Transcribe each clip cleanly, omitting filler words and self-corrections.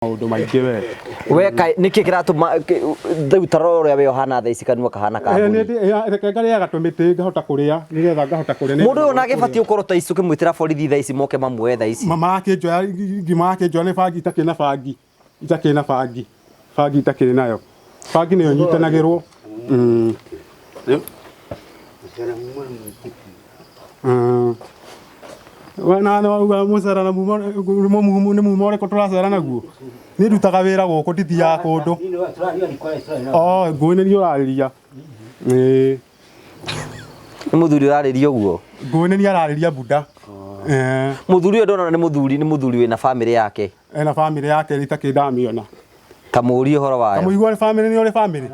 maundu maingi we kai niki kiratuma thau tarore we ohana tha isikanwa kahana ka reke ngari agatumite ngahota kuria nigetha ngahota kuria mundu ona gibati ukoro ta icu kimwitira borithi tha ici moke mamwe tha ici mama yake njoya ngima yake njoya ni bangi itakina bangi bangi itakiri nayo bangi niyo nyitanagirwo wana no musara na mumore ko turasara naguo ni rutaga wira guku titi ya kundu ngwine ni urariria muthuri urariria uguo ngwine ni arariria buda muthuri ndona ni muthuri wina family yake ena family yake itakindamiona kamuri horo wayo kamuigwa family ni ore family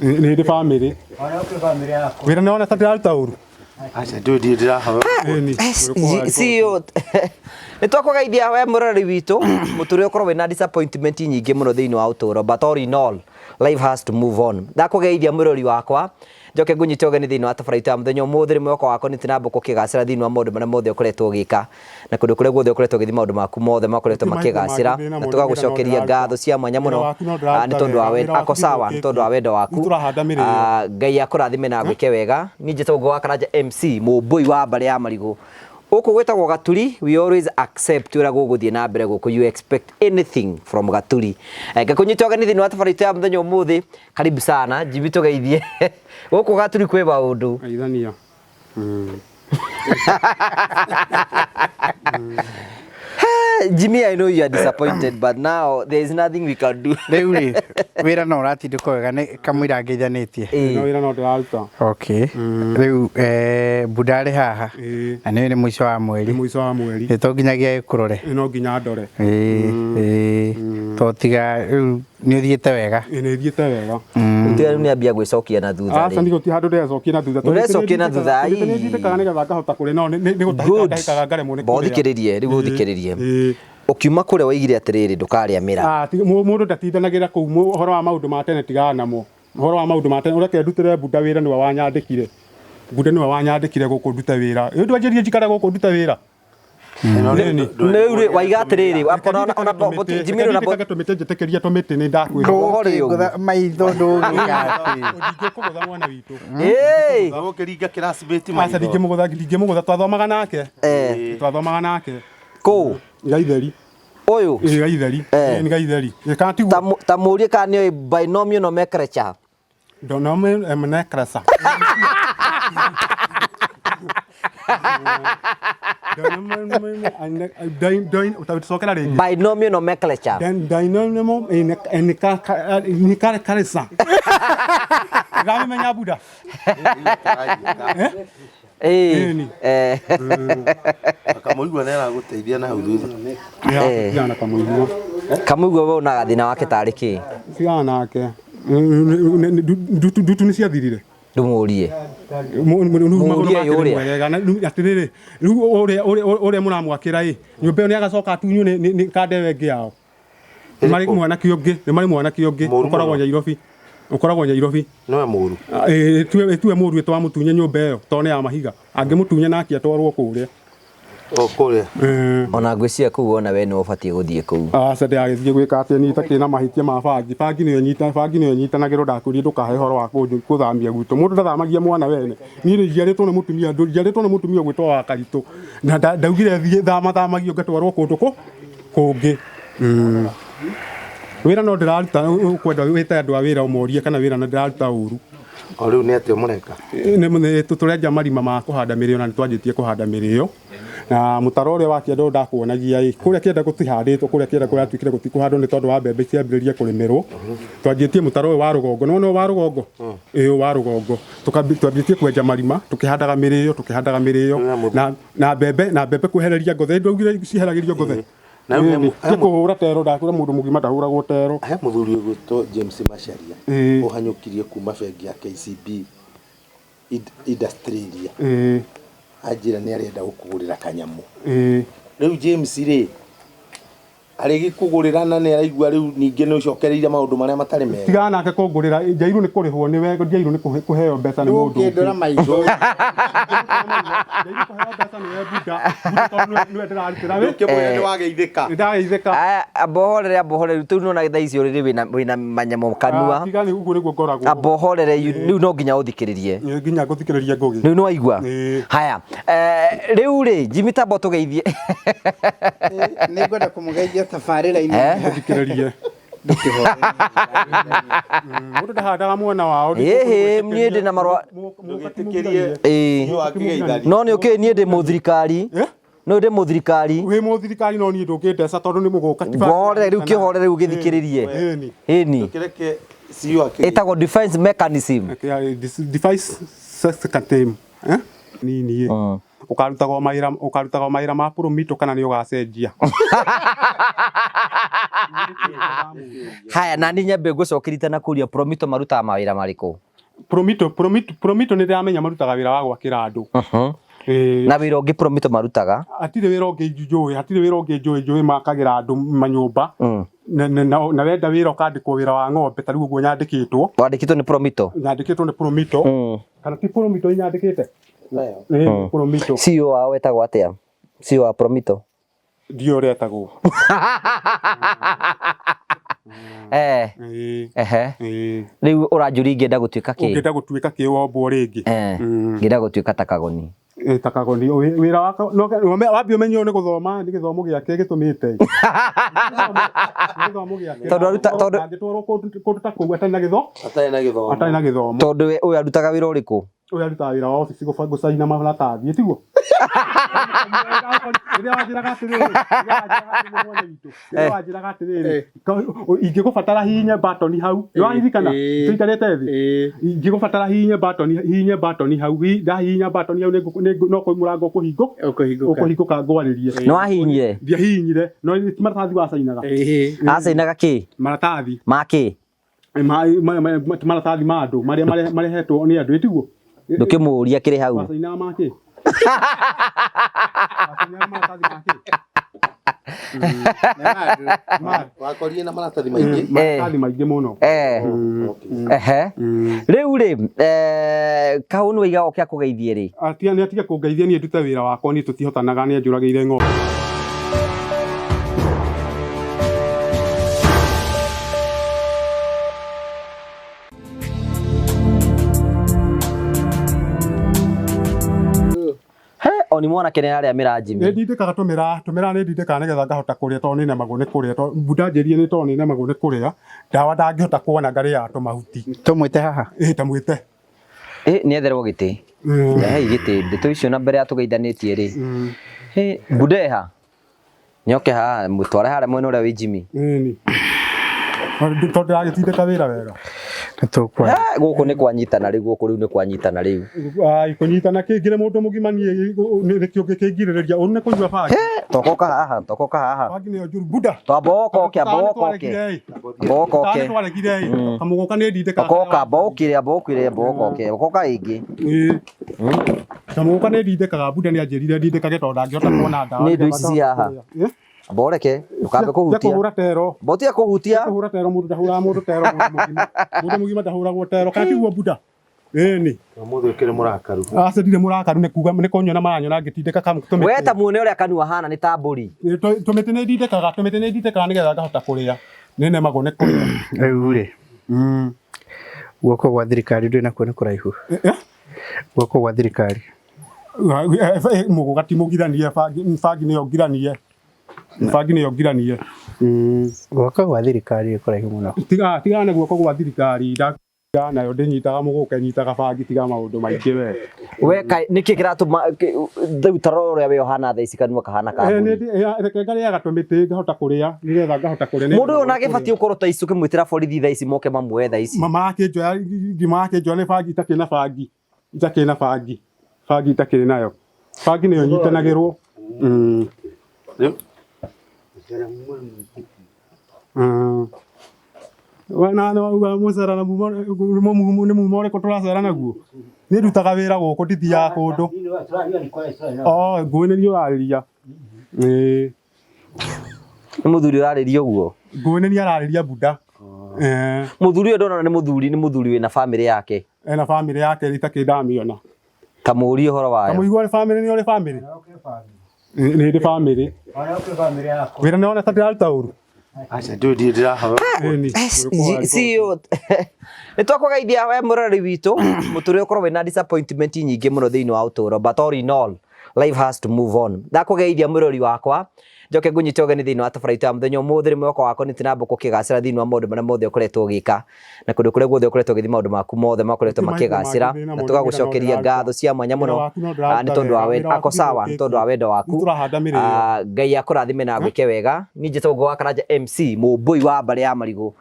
ni family yako wira naona tataruta uru acha ndio ndiraho CEO nitwakugeithia we murari witu muture ukorwo wina disappointment nyingi muno thiini wa uturo but all in all life has to move on ndakugeithia murori wakwa njoke ngunyite ogeni thiini wa tafaraita ya muthenya umuthi mwako wako ni tinambo kukigacira thiini wa maundu maria mothe ukoretwo ugika na kundu kuria guothe ukoretwo ugithi maundu maku mothe makoretwo makigacira na tugagucokeria ngatho cia mwanya muno ni tondu wa wendo ako sawa ni tondu wa wendo waku ngai akurathime na gwike wega ni njitagwo wa Karanja MC mumbui wa mbare ya marigu uko gwetagwo Gaturi we always accept ura guguthie na mbere guku you expect anything from Gaturi ngakunyita ogeni thiini wa tafaraita ya muthenya umuthi karibu sana jibi tugeithie uko Gaturi kwe baundu aithania Jimmy, I know you are disappointed, but now there is nothing we can do. Leuri, wira no rati dukoga ne kamwira ngeithanitie. No wira no ndiraruta. Okay. Riu budare haha. Na ni mwisho wa mweri. Mwisho wa mweri. Ni to nginyagia kurore. No nginya ndore. To tiga ni thiete wega. Ni thiete wega. Utiga ni ambia gwicokia na thutha. Asa ndiko ti handu ndecokia na thutha. Ndecokia na thutha. Ni thitekaga nigetha ngahota kure no ni gutahika ngare mune. Bothikiririe, riu uthikiririe. Ukiuma kure waigire atiriri ndukaria mira mundu ndatindanagira ku horo wa maundu ma tene tigana namo horo wa maundu ma tene ureke ndutire buda wira ni wanyandikire buda ni wanyandikire guku nduta wira ndu anjirie njikara guku nduta wira Neure waiga atiriri akona ona boti jimiro na boti tumite njitekeria tumite ni ndakwira ngutha maitho ndugigati ndingikugutha mwana witu gukiriga classmate maitho ndingimugutha twathomaga nake twathomaga nake ko gaitheri oyo gaitheri ni gaitheri ta murie kanio binomial nomenclature nomenclature binomial nomenclature dynamo ni karesa gami menya buda akamuigwa nera guteithia na huduthu yana kamuigwa kamuigwa we na gathina wake tari ki ciana nake ndutu ni ciathirire ndumurie atiriri riu ore muramwakira nyumba iyo ni agacoka atunyu ni kandewe ngi yao mari mwana kiongi ukoragwo Nyairobi no muru tuwe muru etwa mutunye nyumba iyo tone ya mahiga angimutunye naki atwarwo kuria kuria ona ngwiciria kuu ona we no ubatie guthie kuu sende agithie gwika atia ni takina mahitia ma bangi niyo nyitanagiro ndakurie ndukahe horo wa kuthamia gwitu mundu ndathamagia mwana wene ni njiaritwo ni mutumia gwitwo wa Karitu na ndaugire thie thamagio ngatwarwo kundu kungi wira no ndiraruta ukwenda wita andu a wira umorie kana wira na ndiraruta uru o riu ni atio mureka ni turenja marima ma kuhanda mirio na nitwanjitie kuhanda mirio na mutaro uria wakienda ndakuonagia kuria kienda gutihanditwo kuria kienda kuratwikire gutikuhandwo ni tondu wa mbembe ciambiririe kurimirwo twanjitie mutaro wa rugongo no wa rugongo wa rugongo tukambiritie kwenja marima tukihandaga mirio na mbembe kwehereria ngothe ndugire ciheragirio ngothe na kuhura tero ndakura mundu mugima ndahuragwo tero he muthuri gwito James Macharia uhanyukirie kuma bengi ya KCB industry ajira ni arenda gukugurira kanyamu riu James ri arigi kugurira na ni araigua riu ninge no cokereire maundu maria matari mega tigana nake kungurira Njairu ni kurihwo ni we Njairu ni kuheo mbeca ni mundu Ukindora maitho Njairu kuheo mbeca ni we buda ni we ndirarutira wi kimwe ni wageithika ndageithika abohorere tu no na thaa icio riri wina manyamo kanua tigana uguo niguo ngoragwo abohorere riu no nginya uthikiririe nginya guthikiriria ngugi riu no waigua haya riu ri Jimmy Tambo tugeithie nĩ ngwenda kũmũgeithia tabarĩra-inĩ thikiririe mundu ndahandaga mwena wao niĩ ndĩ na marũa no nĩ ũkĩ niĩ ndĩ mũthirikari no ndĩ mũthirikari wi mũthirikari no niĩ ndũngĩndeca tondũ nĩ mũgũka ngore rĩu kĩhore rĩu gĩthikĩrĩrie ĩni kireke CEO akiri ĩtagwo defense mechanism device second nini ukarutaga maira ma Promito kana ni ugacenjia haya na ni nyambe ngũcokerite na kũria Promito marutaga mawĩra marĩkũ Promito nĩ ndĩramenya marutaga wĩra wa gwakĩra andũ na wĩra ũngĩ Promito marutaga hatirĩ wĩra ũngĩ njũĩ makagĩra andũ manyũmba na wenda wĩra ũkandĩkwo wĩra wa ng'ombe ta rĩu ũguo nyandĩkĩtwo wandĩkĩtwo nĩ Promito kana ti Promito nyandĩkĩte Promito CEO wao wetagwo atĩa CEO wa Promito ndio retagwo rĩu ũranjũria ingĩenda gũtuĩka kĩ ũngĩenda gũtuĩka kĩ wombwo rĩngĩ ngĩenda gũtuĩka ta Kagoni takagoni wĩra wako wambi ũmenye nĩ gũthoma nĩ gĩthomo gĩake gĩtũmĩte tondũ angĩtwarwo kũndũ ta kũu atarĩ na gĩthomo tondũ ũyũ arutaga wĩra ũrĩkũ ũyũ arutaga wĩra wa obici gũcaina maratathi tiguo rĩrĩa wanjĩraga atĩrĩrĩ ingĩgũbatara hihinye batoni hau nĩwaririkana tũikarĩte thĩ ingĩgũbatara hihinye batoni hau ndahihinya batoni hau no mũrango ũkũhingũka ngwarĩrie nĩwahihinyire ndiahihinyire no maratathi wacainaga acainaga kĩ maratathi ma kĩ maratathi ma andũ marĩa marehetwo nĩ andũ tiguo ndũkĩmũria kĩrĩ hau wacainaga ma kĩ wakorire na maratathi maingĩ mũno rĩu rĩ Kaũ nĩ waiga oke akũgeithie rĩ nĩ atige kũngeithia niĩ ndute wĩra wakwa niĩ tũtihotanaga nĩ anjũragĩire ng'ombe oni mwana kene arĩa mĩranjimi nĩ ndindĩkaga tũmĩra nĩ ndindĩkaga nĩgetha ngahota kũrĩa tondũ nĩ nemagwo nĩ kũrĩa bunda njĩrie nĩ tondũ nĩ nemagwo nĩ kũrĩa ndawa ndangĩhota kuona ngarĩaga tũmahuti tũmwĩte haha tamwĩte nĩ etherwo gĩtĩ hei gĩtĩ ndeto icio na mbere ya tũgeithanĩtie rĩ bunda nyoke haha mũtware harĩa mwena ũrĩa wĩ Jimmy tondũ ndagĩtindĩka wĩra wega gũkũ nĩ kwanyitana rĩu gũkũ rĩu nĩ kwanyitana rĩu kũnyitana kĩngĩre mũndũ mũgima niĩ nĩkĩo kĩngirĩrĩria ũru nĩ kũnyua bangi tokoka haha bangi nĩyo njũru bunda twamba ũkoke kamũgũka nĩ ndindĩkaga ũkoka ĩngĩ kamũgũka nĩ ndindĩkaga bunda nĩ anjĩrire ndindĩkage tondũ ndangĩhota kuona ndawa nĩ indo ici haha boreke ukambe kuhutia kuhura tero botia kuhutia kuhura tero mundu ndahura mundu tero mundu mugima ndahuragwo tero kana tiguo bunda ni mũthĩ ũkĩrĩ mũrakaru acedire mũrakaru nĩ kuga nĩ konyona maranyona ngĩtindĩka kamũtũmĩte weta muone ũrĩa kanua hana nĩ ta mbũri tũmĩtĩ nĩ ndindĩkaga nĩgetha ngahota kũrĩa nĩ nemagwo nĩ kũrĩa rĩu rĩ guoko gwa thirikari ndwĩ nakuo nĩ kũraihu guoko gwa thirikari mũgũga ti mũgiranie bangi nĩyo ngiranie guoko gwa thirikari kũraihu mũno tigane guoko gwa thirikari nayo ndĩnyitaga mũgũka nyitaga bangi tiga maũndũ maingĩ we nĩkĩ kĩratũma rĩu taro ũrĩa we ũhana thaa ici kanua kahana ka reke ngarĩaga tũmĩtĩ ngahota kũrĩa nĩgetha ngahota kũrĩa mũndũ ũyũ nagĩbatiĩ ũkorwo ta ici ũkĩmwĩtĩra borithi thaa ici moke mamuoe thaa ici mama akĩnjoya ngima akĩnjoya nĩ bangi itakĩrĩ na bangi itakĩrĩ nayo bangi nĩyo nyitanagĩrwo wana no mũcera na muma ũrĩkũ tũracera naguo nĩ ndutaga wĩra gũkũ ndithiaga kũndũ ngũĩ nĩ niĩ ũrarĩria Nĩ mũthuri ũrarĩria ũguo. Ngũĩ nĩ ararĩria bunda. Mũthuri ũyũ ndona nĩ mũthuri wĩna family yake. Ena family yake itakĩ ndamĩona. Kamũũrie ũhoro wayo. Kamũigua nĩ family nĩ ũrĩ family. Nĩ ndĩ family. Wĩra nĩ wona ta ndĩraruta ũru. Aca ndũthi ndĩrahoya. CEO nĩ twakũgeithia we mũrori witũ mũtũrĩ ũkorwo wĩna disappointment nyingĩ mũno thĩinĩ wa ũtũũro, but all in all life has to move on. Ndakũgeithia mũrori wakwa njoke ngũnyite ũgeni thĩinĩ wa tabarĩra ya mũthenya ũmũthĩ rĩ mwako wako nĩ tinambo kũkĩgacĩra thĩinĩ wa maũndũ marĩa mothe ũkoretwo ũgĩka na kũndũ kũrĩa guothe ũkoretwo ũgĩthiĩ maũndũ maku mothe makoretwo makĩgacĩra na tũgagũcokeria ngatho cia mwanya mũno nĩ tondũ wa wendo ako sawa nĩ tondũ wa wendo waku. Ngai akũrathime na gwĩke wega. Niĩ njĩtagwo wa Karanja MC mũmbũi wa mbarĩ ya marigũ.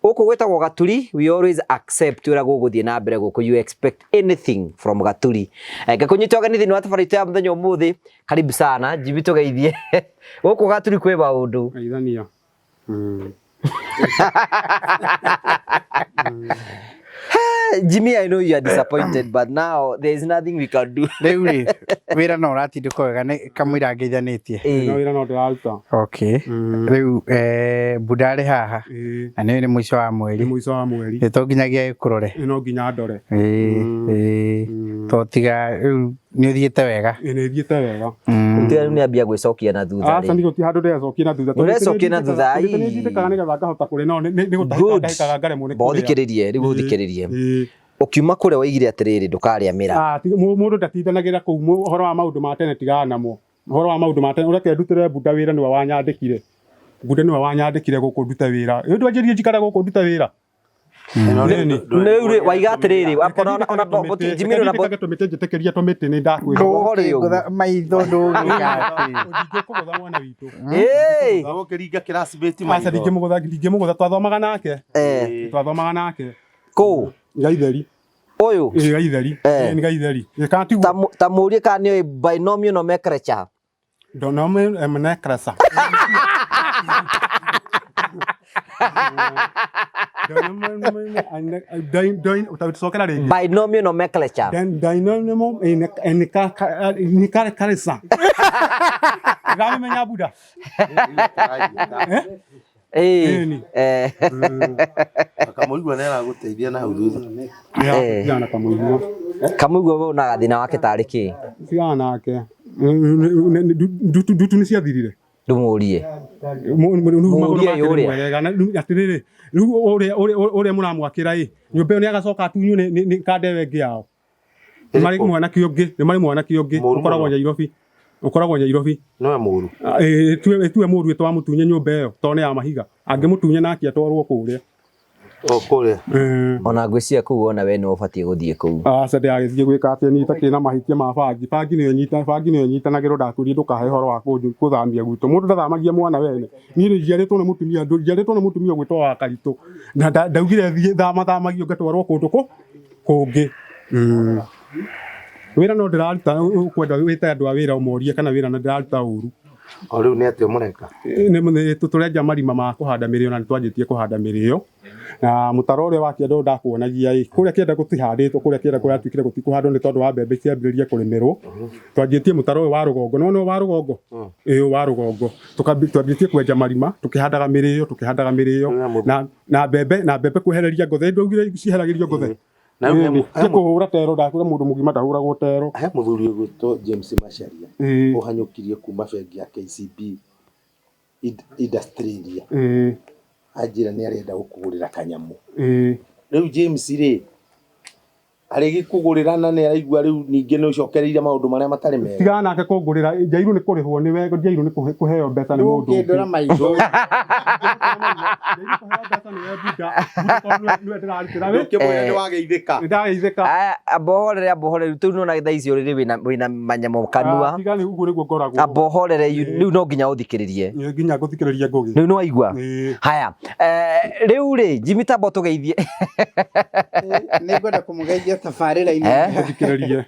Gũkũ gwĩtagwo Gaturi, we always accept ũrĩa gũgũthiĩ na mbere gũkũ, you expect anything from Gaturi. Ngakũnyita ũgeni thĩinĩ wa tabarĩra ya mũthenya ũmũthĩ, karibu sana Jimmy tũgeithie. Gũkũ Gaturi kwĩ maũndũ. Geithania. Jimmy, I know you are disappointed, but now there is nothing we can do. Rĩu rĩ wĩra no ũratindĩka wega nĩ kamũira ngeithanĩtie. No wĩra no ndĩraruta. Okay. Rĩu bunda arĩ haha na nĩ mũico wa mweri. Nĩ mũico wa mweri. Nĩ to nginyagia kũrore. No nginya ndore. To tiga rĩu nĩ ũthiĩte wega. Nĩ thiĩte wega. Tiga nĩ ambia gwĩcokia na thutha rĩ. Aca nĩ gũti handũ ndĩracokia na thutha. Ũrecokia na thutha ii. Nĩ njitĩkaga nĩgetha ngahota kũrĩ no nĩ gũtahĩka ndahĩkaga ngaremwo nĩ kũrĩa. Bothikĩrĩrie rĩu ũthikĩrĩrie. Ukiuma kũrĩa waigire atĩrĩrĩ ndũkarĩa mĩra. Mũndũ ndatindanagĩra kũu ũhoro wa maũndũ ma tene tigana namo. Ũhoro wa maũndũ ma tene ũreke ndutĩre bunda wĩra nĩwe wanyandĩkire. Bunda nĩwe wanyandĩkire gũkũ ndute wĩra. Nĩ anjĩrire njikare gũkũ ndute wĩra. Nĩ waiga atĩrĩrĩ ona Jimmy na tũmĩtĩ njĩtĩkĩria tũmĩtĩ nĩ ndakwĩra. Ndũgũtha maitho ndũgĩgatĩ. Ndingĩkũgũtha mwana witũ. Ndagũkĩringa classmate maitho. Aca ndingĩmũgũtha twathomaga nake. Twathomaga nake. Kũu Gaitheri. Ũyũ. Gaitheri. Nĩ Gaitheri. Ta mũrie kana nĩ binomial nomenclature. Binomial nomenclature. Binomial nomenclature. Ngamenya buda. Kamũigua nĩ aragũteithia na hau thutha. Jana kamũigua. Kamũigua we una gathĩna wake tarĩ kĩ? Tigana nake. Ndutu nĩ ciathirire. Ndũmũrie. Mũrie ũrĩa. Atĩrĩrĩ rĩu ũrĩa mũramwakĩra ĩ nyũmba ĩyo nĩ agacoka atunyu nĩ kandewe ĩngĩ yao. Nĩ marĩ mwanake ũngĩ ũkoragwo Nyairobi. Ũkoragwo Nyairobi. Nowe mũru. Tuwe mũru etwa mũtunye nyũmba ĩyo tondũ nĩ ya mahiga. Angĩmũtunye nake atwarwo kũrĩa. Kũrĩa. Ona ngwĩciria kũu ona we nĩ ũbatiĩ gũthiĩ kũu. Aca ndĩagĩthiĩ gwĩka atĩ nyita kĩna mahĩtia ma bangi. Bangi nĩyo nyitanagĩrwo ndakũrie ndũkahe ũhoro wa gũthamia gwitũ. Mũndũ ndathamagia mwana wene. Niĩ njiarĩtwo nĩ mũtumia ũgwĩtwo wa Karitũ. Na ndaugire thiĩ thamagio ngatwarwo kũndũ kũngĩ. Wĩra no ndĩraruta ũkwenda wĩte andũ a wĩra ũmorie kana wĩra no ndĩraruta ũru. O rĩu nĩ atĩ mũreka. Nĩ tũrenja marima ma kũhanda mĩrĩo na nĩ twanjĩtie kũhanda mĩrĩo. Na mũtaro ũrĩa wakĩenda ndakuonagia kũrĩa kĩenda gũtihandĩtwo kũrĩa kĩenda kũratuĩkire gũtikũhandwo nĩ tondũ wa mbembe ciambĩrĩria kũrĩmĩrwo. Twanjĩtie mũtaro ũyũ wa rũgongo no wa rũgongo. Wa rũgongo. Twambĩtie kwenja marima tũkĩhandaga mĩrĩo na mbembe kwehereria ngothe ndũgire ciheragĩrio ngothe. Kũhũra tero ndakwĩra mũndũ mũgima ndahũragwo tero. He mũthuri ũgwĩtwo James Macharia ũhanyũkirie kuma bengi ya KCB Industrialia. Anjĩra nĩ arenda gũkũgũrĩra kanyamũ. Rĩu James rĩ arĩgĩkũgũrĩra na nĩ araigua rĩu ningĩ nĩ ũcokereire maũndũ marĩa matarĩ mega. Tigana nake kũgũrĩra Njairu nĩ kũrĩhwo nĩ we Njairu nĩ kũheo mbeca nĩ mũndũ. Ndũkĩndora maitho. Abohorere tu no na thaa icio rĩrĩ wĩna manyamũ kanua. Tigana ũguo nĩguo ngoragwo. Abohorere rĩu no nginya ũthikĩrĩrie. Nginya gũthikĩrĩria ngũgĩ. Rĩu nĩ waigua. Haya rĩu rĩ Jimmy Tambo tũgeithie. Nĩ ngwenda kũmũgeithia tabarĩra-inĩ. Gũthikĩrĩrie.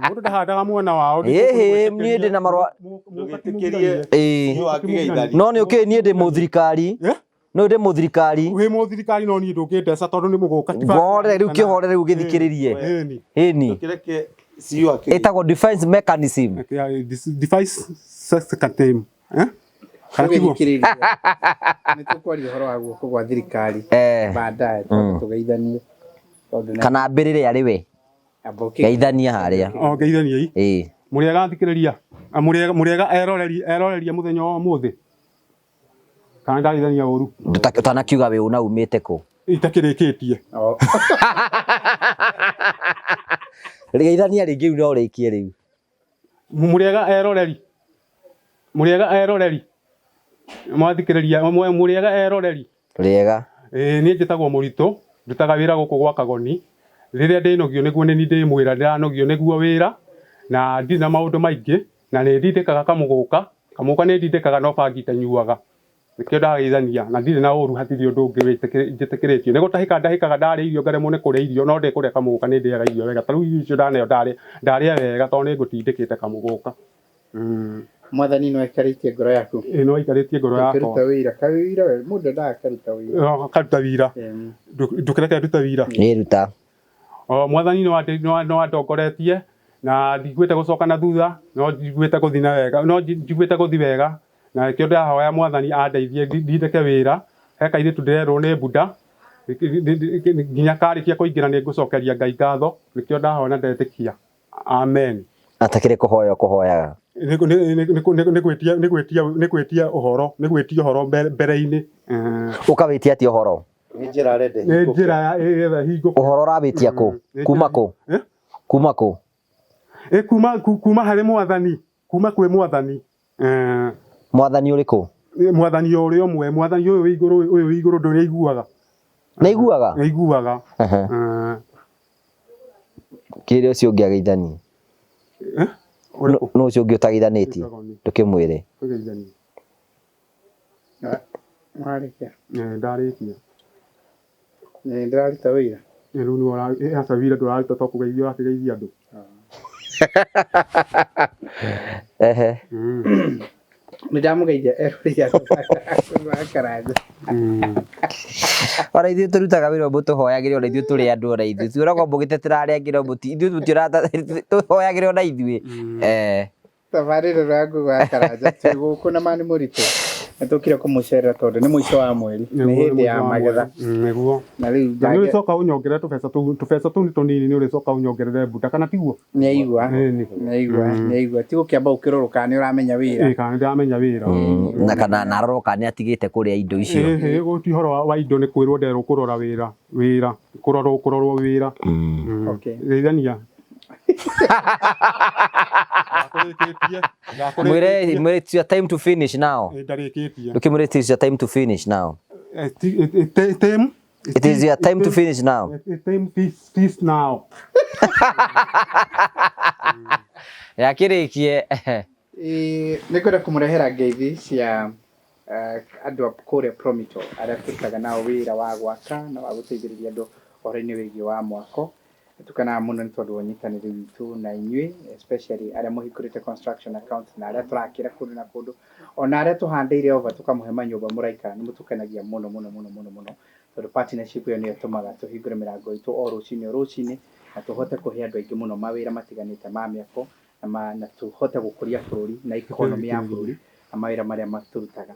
Mũndũ ndahandaga mwana wao. Niĩ ndĩ na marũa. No nĩ okay niĩ ndĩ mũthirikari. No ndĩ mũthirikari. Wĩ mũthirikari no niĩ ndũngĩndeca tondũ nĩ mũgũka. Ngore rĩu kĩhore rĩu gĩthikĩrĩrie. Ĩni. Ĩtagwo defense mechanism. Device second time kana tiguo nĩ tũkwaria ũhoro wa guoko gwa thirikari baadaye tũgeithanie kana mbĩrĩre arĩ we geithania harĩa geithania mũrĩega thikĩrĩria mũrĩega eroreria mũthenya wa ũmũthĩ kana ndarithania ũru ũtanakiuga we una umĩte kũ itakĩrĩkĩtie geithania rĩngĩ no rĩkie rĩu mũrĩega eroreri mwathikĩrĩria mũrĩega eroreri rĩega niĩ njĩtagwo Mũritũ ndutaga wĩra gũkũ gwa Kagoni rĩrĩa ndĩnogio nĩguo nĩ ndĩmwĩra ndĩranogio nĩguo wĩra na ndirĩ na maũndũ maingĩ na nĩ ndindĩkaga kamũgũka nĩ ndindĩkaga no bangi itanyuaga nĩkĩo ndageithania na ndirĩ na ũru hatirĩ ũndũ ũngĩ njĩtĩkĩrĩtio nĩ gũtahĩka ndahĩkaga ndarĩa irio ngaremwo nĩ kũrĩa irio no ndĩkũrĩa kamũgũka nĩ ndĩaga irio wega tarĩu irio icio ndaneo ndarĩa wega tondũ nĩ ngũtindĩkĩte kamũgũka Mwathani no aikarĩtie ngoro yaku no aikarĩtie ngoro yakwa kũruta wĩra kawĩra we mũndũ ndakaruta wĩra karuta wĩra ndũkĩreke ndute wĩra nĩruta Mwathani no andongoretie na ndigwĩte gũcoka na thutha no ndigwĩte gũthiĩ na wega no ndigwĩte gũthiĩ wega na kĩo ndahoya Mwathani andeithie ndindĩke wĩra he kairĩtu ndĩrerwo nĩ bunda nginya karĩkia kũingĩra nĩ ngũcokeria Ngai ngatho nĩkĩo ndahoya na ndetĩkia amen atakĩrĩ kũhoya kũhoyaga nĩ gwĩtia ũhoro mbere-inĩ ũkawĩtia atĩa ũhoro nĩ njĩra arende nĩ njĩra hingũka ũhoro ũrawĩtia kũ kuma kũ kuma harĩ Mwathani kuma kwĩ Mwathani Mwathani ũrĩkũ Mwathani ũrĩa ũmwe Mwathani ũyũ igũrũ ndũrĩiguaga nĩiguaga kĩrĩa ũcio ũngĩ ageithanie no ũcio ũngĩ ũtageithanĩtie ndũkĩmwĩre Marĩkia ndarĩkia ndĩraruta wĩra rĩu nĩ aca wĩra ndũraruta to kũgeithia wakĩgeithia andũ nĩ ndamũgeithia eroreri Karanja ona ithuĩ tũrutaga wĩra mũtũhoyagĩre ona ithuĩ tũrĩ andũ ona ithuĩ tuoragwo mũgĩtetera arĩa angĩ no ithuĩ tũhoyagĩre ona ithuĩ tabarĩra rwa ngũgũ ya Karanja twĩ gũkũ na Mani Mũritũ nĩtũkire kũmũcerera tondũ nĩ mũico wa mweri nĩ hĩndĩ ya magetha nĩguo na rĩu nĩ ũrĩcoka ũnyongerere tũbeca tũu nĩ tũnini nĩ ũrĩcoka ũnyongerere bunda kana tiguo nĩaigua ti gũkĩamba ũkĩrorũka nĩ ũramenya wĩra kana ndĩramenya wĩra na kana naroroka nĩ atigĩte kũrĩa indo icio gũtirĩ ũhoro wa indo nĩ kwĩrwo nderwo kũrora wĩra kũrorwo wĩra geithania mwĩre it's your time to finish now ndũkĩmwĩre it is your time to finish now it is your time to finish now yakĩrĩkie nĩ kwenda kũmũrehera ngeithi cia andũ a kũrĩa Promito arĩa tũrutaga nao wĩra wa gwaka na wa gũteithĩrĩria andũ ũhoro-inĩ wĩgiĩ wa mwako tukana mũno nĩ tondũ wa ũnyitanĩri witũ na inyuĩ especially arĩa mũhingũrĩte construction account na arĩa tũrakĩra kũndũ na kũndũ ona arĩa tũhandĩire over tũkamũhe manyũmba mũraikara nĩ mũtukanagia mũno tondũ partnership ĩyo nĩyo ĩtũmaga tũhingũre mĩrango itũ o rũcinĩ na tũhote kũhe andũ aingĩ mũno mawĩra matiganĩte ma mĩako na tũhote gũkũria bũrũri na economy ya bũrũri na mawĩra marĩa matũrutaga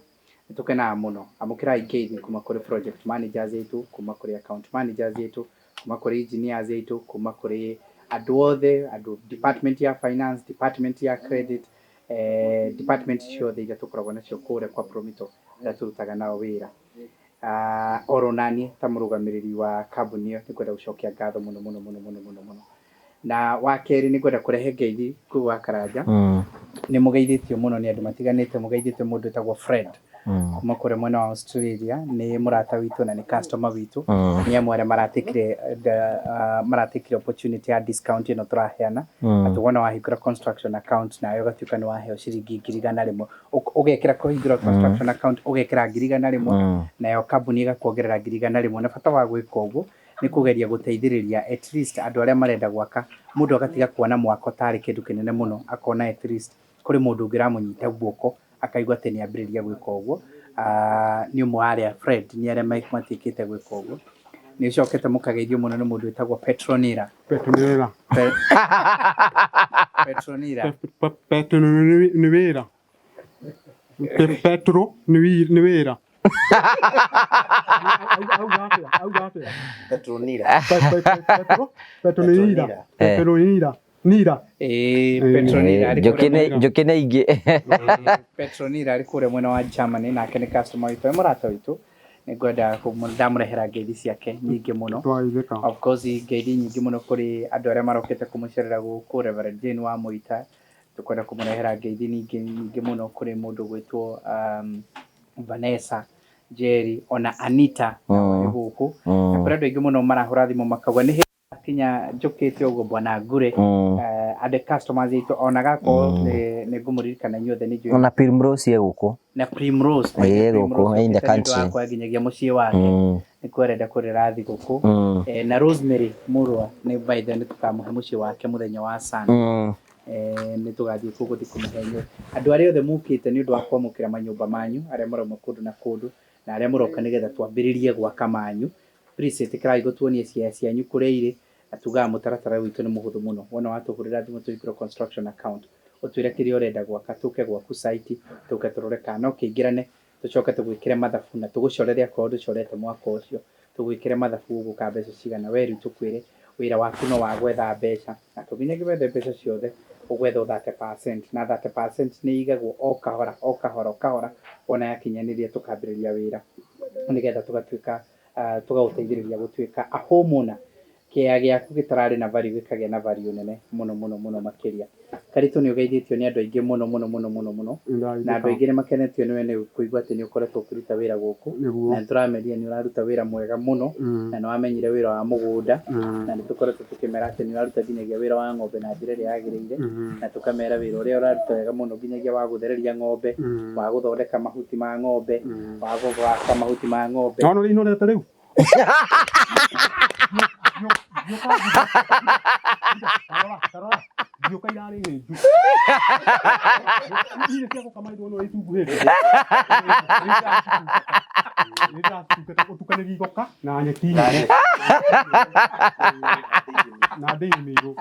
nĩ tũkenaga mũno amũkĩrai ngeithi kuma kũrĩ project managers aitũ kuma kũrĩ account managers aitũ kuma kũrĩ engineers aitũ kuma kũrĩ andũ othe department ya finance department ya credit department ciothe iria tũkoragwo nacio kũrĩa kwa Promito arĩa tũrutaga nao wĩra oro naniĩ ta mũrũgamĩrĩri wa kambuni ĩyo nĩ kwenda gũcokia ngatho mũno na wa kerĩ nĩ kwenda kũrehe ngeithi kũu wa Karanja nĩ mũgeithĩtio mũno nĩ andũ matiganĩte mũgeithĩtio mũndũ wĩtagwo Fred kuma kũrĩa mwena wa Australia nĩ mũrata witũ na nĩ customer witũ nĩ amwe arĩa maratekire opportunity ya discount ĩno tũraheana atĩ wona wahingũra construction account nayo ũgatuĩka nĩ waheo ciringi 100,000 ũgekĩra kũhingũra construction account ũgekĩra 100,000 nayo kambuni ĩgakuongerera 100,000 na bata wa gwĩka ũguo nĩ kũgeria gũteithĩrĩria at least andũ arĩa marenda gwaka mũndũ agatiga kuona mwako tarĩ kĩndũ kĩnene mũno akona at least kũrĩ mũndũ ũngĩramũnyita guoko akaigua atĩ nĩ ambĩrĩria gwĩka ũguo nĩ ũmwe arĩa Fred nĩ arĩa matiĩkĩte gwĩka ũguo nĩ ũcokete mũkageithio mũno nĩ mũndũ wĩtagwo Petronira nĩ wĩra Petro ni wira. Petronira. Petronira. Petronira. Nira. Petronira Njũkĩ ingĩ. Petronira ari kũrĩa mwena wa Germany nake nĩ customer witũ mũrata witũ nĩ ngwenda ndamũrehera ngeithi ciake nyingĩ mũno. Of course ngeithi nyingĩ mũno kũrĩ andũ arĩa marokĩte kũmũcerera gũkũ Reverend Jane wa Mũita. Tũkwenda kũmũrehera ngeithi nyingĩ mũno kũrĩ mũndũ gwĩtwo Vanessa, Jerry ona Anita gũkũ. Na kũrĩ andũ aingĩ mũno marahũra thimũ makauga nĩ kinya njũkĩte ũguo bwana Ngure ade customers itu ona gako nĩ ngũmũririkana inyuothe nĩ njũĩ ona Primrose gũkũ na Primrose gũkũ in the country kwa nginyagia mũciĩ wake nĩ kwerenda kũrĩra thi gũkũ na Rosemary Murwa nĩ by the way tũkamũhe mũciĩ wake mũthenya wa Sunday nĩ tũgathiĩ kũu gũthiĩ kũmũhe andũ arĩa othe mũkĩte nĩ ũndũ wa kwamũkĩra manyũmba manyu arĩa marauma kũndũ na kũndũ na arĩa mũroka nĩgetha twambĩrĩrie gwaka manyu please ĩtĩkĩrai gũtuonia ciaya cianyu kũrĩa irĩ atugaga mũtaratara witũ nĩ mũhũthũ mũno wona watũhũrĩra thimũ tũikĩrwo construction account ũtwĩre kĩrĩa ũrenda gwaka tũke gwaku site tũke tũrore kana no kĩingĩrane tũcoke tũgwĩkĩre mathabu na tũgũcorere akorwo ndũcorete mwaka ũcio tũgwĩkĩre mathabu ũgũka mbeca cigana we rĩu tũkwĩre wĩra waku no wa gwetha mbeca na tũginyagia wethe mbeca ciothe ũgwetha 30% na 30% nĩ igagwo o kahora ona yakinyanĩria tũkambĩrĩria wĩra nĩgetha tũgatuĩka tũgaũteithĩrĩria gũtuĩka a homeowner kĩaya gĩaku gĩtararĩ na value gĩkagĩa na value nene mũno makĩria. Karitũ nĩ ũgeithĩtio nĩ andũ aingĩ mũno na andũ aingĩ nĩ makenetio nĩwe nĩ kũigua atĩ nĩ ũkoretwo ũkĩruta wĩra gũkũ na tũrameria nĩ ũraruta wĩra mwega mũno na nĩ wamenyire wĩra wa mũgũnda na nĩ tũkoretwo tũkĩmera atĩ nĩ ũraruta nginyagia wĩra wa ng'ombe na njĩra ĩrĩa yagĩrĩire na tũkamera wĩra ũrĩa ũraruta wega mũno nginyagia wa gũthereria ng'ombe wa gũthondeka mahuti ma ng'ombe wa gũthaka mahuti ma ng'ombe. No rĩu no rĩu Nyoka irarĩ nju. Nĩ cia gũkamaithwo no itunguhĩte. Nĩ ũtukanĩria igoka na nyeki nyingĩ. Na ndĩi mĩigũ.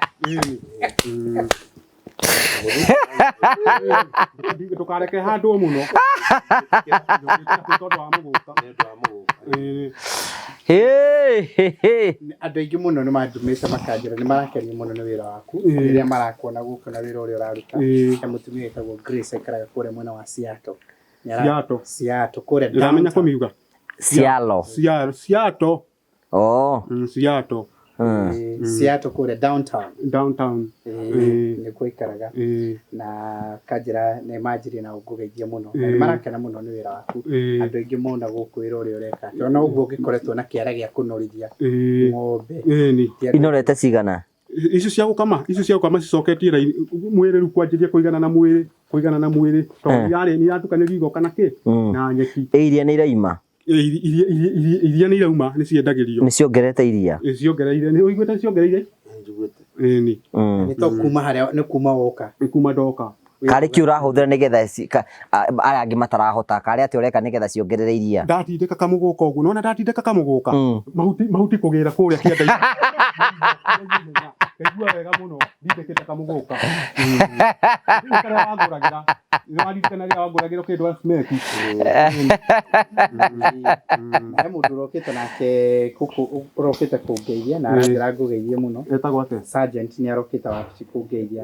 Ndũkareke handũ mũno. Tondũ wa mũgũka. Andũ aingĩ mũno nĩ mandumĩte makanjĩra nĩ marakenio mũno nĩ wĩra waku rĩrĩa marakuona gũkũ na wĩra ũrĩa ũraruta na mũtumia wĩtagwo Grace aikaraga kũrĩa mwena wa Seattle kũrĩa ndamenya kũmiuga Seattle Seattle kũrĩa downtown nĩ kũikaraga na kanjĩra nĩ manjirie na ngũgeithia mũno na nĩ marakena mũno nĩ wĩra waku andũ aingĩ mona gũkũ wĩra ũrĩa ũreka ona ũguo ũgĩkoretwo na kĩara gĩa kũnorithia ng'ombe inorete cigana icio cia gũkama cicoketie mwĩrĩ rĩu kwanjĩria kũigana na mwĩrĩ tondũ nĩ iratukanĩrio igoka na kĩ na nyeki iria nĩ iraima iria nĩ irauma nĩ ciendagĩrio nĩ ciongerete iria nĩ ũiguĩte ciongereire nĩ to kuma harĩa nĩ kuma woka nĩ kuma ndoka karĩ kĩ ũrahũthĩra nĩgetha aya angĩ matarahota karĩ atĩ ũreka nĩgetha ciongerere iria ndatindĩka kamũgũka ũguo nona ndatindĩka kamũgũka mahuti kũgĩra kũrĩa kĩanda kaigua wega mũno ndindĩkĩte kamũgũka karĩa wangũragĩra nĩ waririkana rĩrĩa wangũragĩra kĩndũ wa cimenti he mũndũ ũrokĩte nake ũrokĩte kũngeithia na arangĩra ngũgeithie mũno etagwo atĩa Sergeant nĩ arokĩte wabici kũngeithia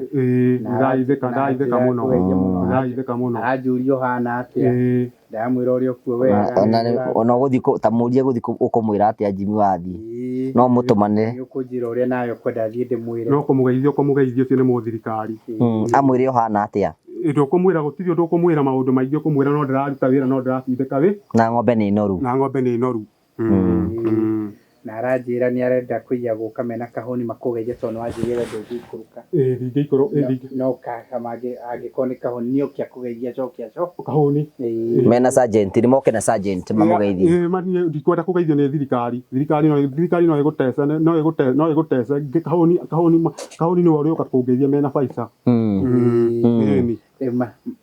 ndaithĩka mũno aranjũria ũhana atĩa ndamwĩra ũrĩa ũkuo wega ona ũgũthiĩ ta mũrie gũthiĩ ũkũmwĩra atĩa Jimmy wathiĩ no mũtũmane nĩ ũkũnjĩra ũrĩa nayo kwenda thiĩ ndĩmwĩre no kũmũgeithia ũcio nĩ mũthirikari amwĩre ũhana atĩa ndũkũmwĩra gũtirĩ ũndũ ũkũmwĩra maũndũ maingĩ ũkũmwĩra no ndĩraruta wĩra no ndĩratindĩka na ng'ombe nĩ noru na aranjĩra nĩ arenda kũiya gũka mena kahũni makũgeithia tondũ nĩ wanjĩrĩire ndũngĩikũrũka no angĩkorwo nĩ kahũni nĩ okia kũgeithia cokia kahũni mena sergeant nĩ moke na sergeant mamũgeithie ndikwenda kũgeithio nĩ thirikari no ĩgũtece kahũni nĩ ũrĩũka kũngeithia mena Pfizer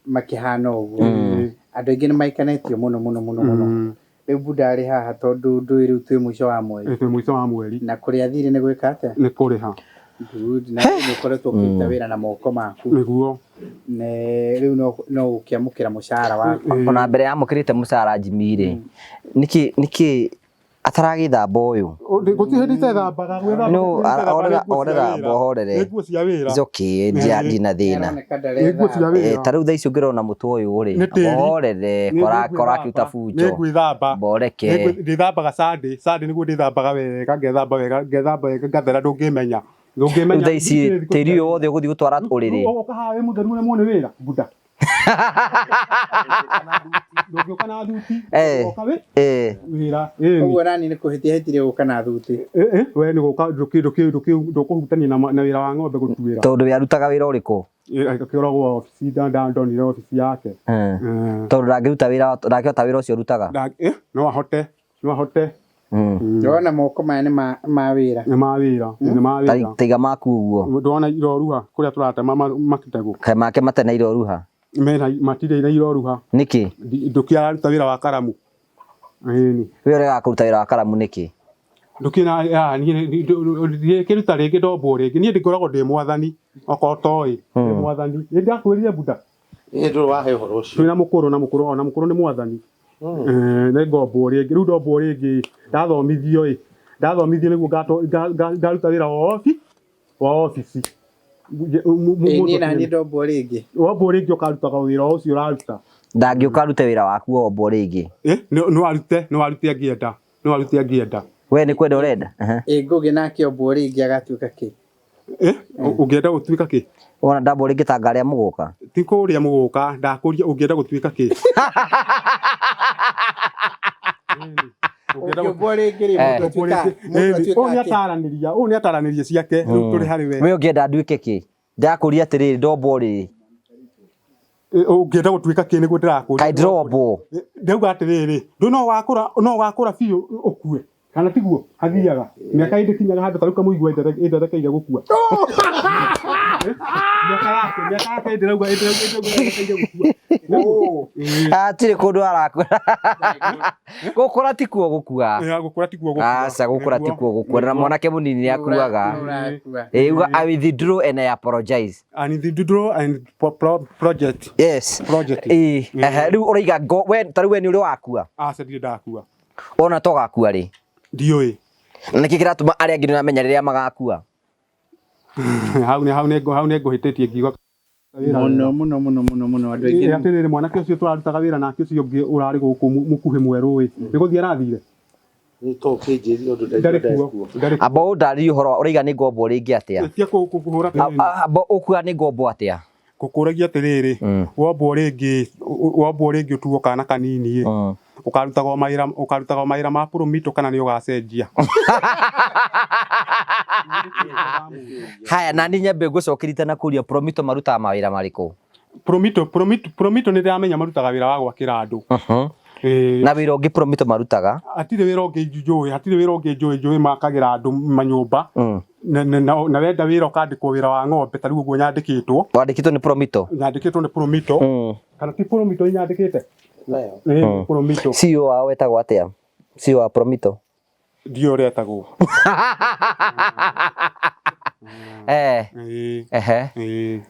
makĩhana ũguo andũ aingĩ nĩ maikenetio mũno rĩu ndarĩ haha tondũ ndũĩ rĩu twĩ mũico wa mweri na kũrĩa thirĩ nĩ gwĩka atĩa nĩ kũrĩha Good. Na nĩ ũkoretwo ũkĩruta wĩra na moko maku. Nĩguo. Rĩu no ũkĩamũkĩra mũcara waku. Ona mbere ya mũkĩrĩte mũcara Jimmy rĩ. Niki ataragĩthamba ũyũ. Gũtirĩ hĩndĩ itethambaga gwĩthamba. No orera bohorere. Nĩguo cia wĩra. Njoke ndina thĩna. Nĩguo cia wĩra. Ta rĩu thaa icio ngĩrona mũtu ũyũ rĩ. Bohorere kora kiuta bunjo. Nĩngwĩthamba. Boreke. Ndĩthambaga Sunday nĩguo ndĩthambaga wega ngethamba wega ngathera ndũngĩmenya. Thaa ici tĩri ũyũ wothe ũgũthiĩ gũtwara ũrĩrĩ. Ũgoka haha wĩ mũtheru nĩ muone wĩra bunda. Ndũngĩũka na thuti. Ũgoka wĩra. Ũguo nani nĩ kũhĩtia hĩtire gũka na thuti. We nĩ gũka ndũkũhutania na wĩra wa ng'ombe gũtuĩra. Tondũ we arutaga wĩra ũrĩkũ? Akĩoragwo ofici ndonire ofici yake. Tondũ ndangĩruta wĩra ndangĩhota wĩra ũcio ũrutaga. No ahote. Ndona moko maya nĩ ma wĩra. Nĩ ma wĩra. Taiga maku ũguo. Ndona iroruha kũrĩa tũratema makitegũ. Kaĩ make matena iroruha. Matirĩ na iroruha. Nĩkĩ? Ndũkĩaruta wĩra wa karamu. Ĩni. We ũrega kũruta wĩra wa karamu nĩkĩ? Ndũkĩna niĩ kĩruta rĩngĩ ndombo rĩngĩ niĩ ndĩkoragwo ndĩ mwathani okorwo toĩ ndĩ mwathani. Nĩ ndakwĩrire bunda. Ndũrĩ wahe ũhoro ũcio. Twĩna mũkũrũ nĩ mwathani. Nĩ ngombo rĩngĩ rĩu ndombo rĩngĩ ndathomithio nĩguo ngaruta wĩra wa ofici. Niĩ na niĩ ndombo rĩngĩ. Wombo rĩngĩ ũkarutaga wĩra ũcio ũraruta. Ndangĩũka arute wĩra waku wombo rĩngĩ. No arute angĩenda. We nĩ kwenda ũrenda? Ngũgĩ nake ombo rĩngĩ agatuĩka kĩ? Ũngĩenda gũtuĩka kĩ? Wona ndambo rĩngĩ ta ngarĩa mũgũka. Ti kũrĩa mũgũka ndakũria ũngĩenda gũtuĩka kĩ? Ũyũ nĩ ataranĩria ciake rĩu tũrĩ harĩ we. We ũngĩenda nduĩke kĩ? Ndakũria atĩrĩrĩ ndombo rĩrĩ. Ũngĩenda gũtuĩka kĩ nĩguo ndĩrakũria. Kaĩ ndombo. Ndauga atĩrĩrĩ no wakũra biũ ũkue. Kana tiguo hathiaga mĩaka ĩndĩkinyaga handũ tarĩu kamũigua ĩnderekeire gũkua. Mĩaka yake ĩndĩrauga gũkua. Hatirĩ kũndũ arakũra. Gũkũra ti kuo gũkua. Gũkũra ti kuo gũkua. Aca gũkũra ti kuo gũkua. Na mwanake mũnini nĩ akuaga. Uga I withdraw and I apologize. And withdraw and project. Yes. Project. Rĩu ũraiga we tarĩu we nĩ ũrĩ wakua. Aca ndirĩ ndakua. Ona togakua rĩ. Ndiũĩ. Nĩkĩ kĩratũma arĩa angĩ nĩmamenya rĩrĩa magakua? Hau nĩ ngũhĩtĩtie ngiuga mũno andũ aingĩ. Atĩrĩrĩ mwanake ũcio tũrarutaga wĩra nake ũcio ũngĩ ũrarĩ gũkũ mũkuhĩ mwerũ ĩ. Nĩ gũthiĩ arathire. Amba ũndarĩrie ũhoro ũraiga nĩ ngombo rĩngĩ atĩa? Tia kũhũra Amba ũkua nĩ ngombo atĩa? Ngũkũragia atĩrĩrĩ wombo rĩngĩ ũtuo kana kanini ĩ. Ũkarutaga mawĩra ma Promito kana nĩ ũgacenjia. Haya na niĩ nyambe ngũcokerite na kũria Promito marutaga mawĩra marĩkũ? Promito nĩ ndĩramenya marutaga wĩra wa gwakĩra andũ. Na wĩra ũngĩ Promito marutaga? Hatirĩ wĩra ũngĩ njũĩ makagĩra andũ manyũmba. Na wenda wĩra ũkandĩkwo wĩra wa ng'ombe ta rĩu ũguo nyandĩkĩtwo. Wandĩkĩtwo nĩ Promito? Nyandĩkĩtwo nĩ Promito. Kana ti Promito nyandĩkĩte? Promito. CEO wao wetagwo atĩa? CEO wa Promito? Ndiũĩ ũrĩa etagwo.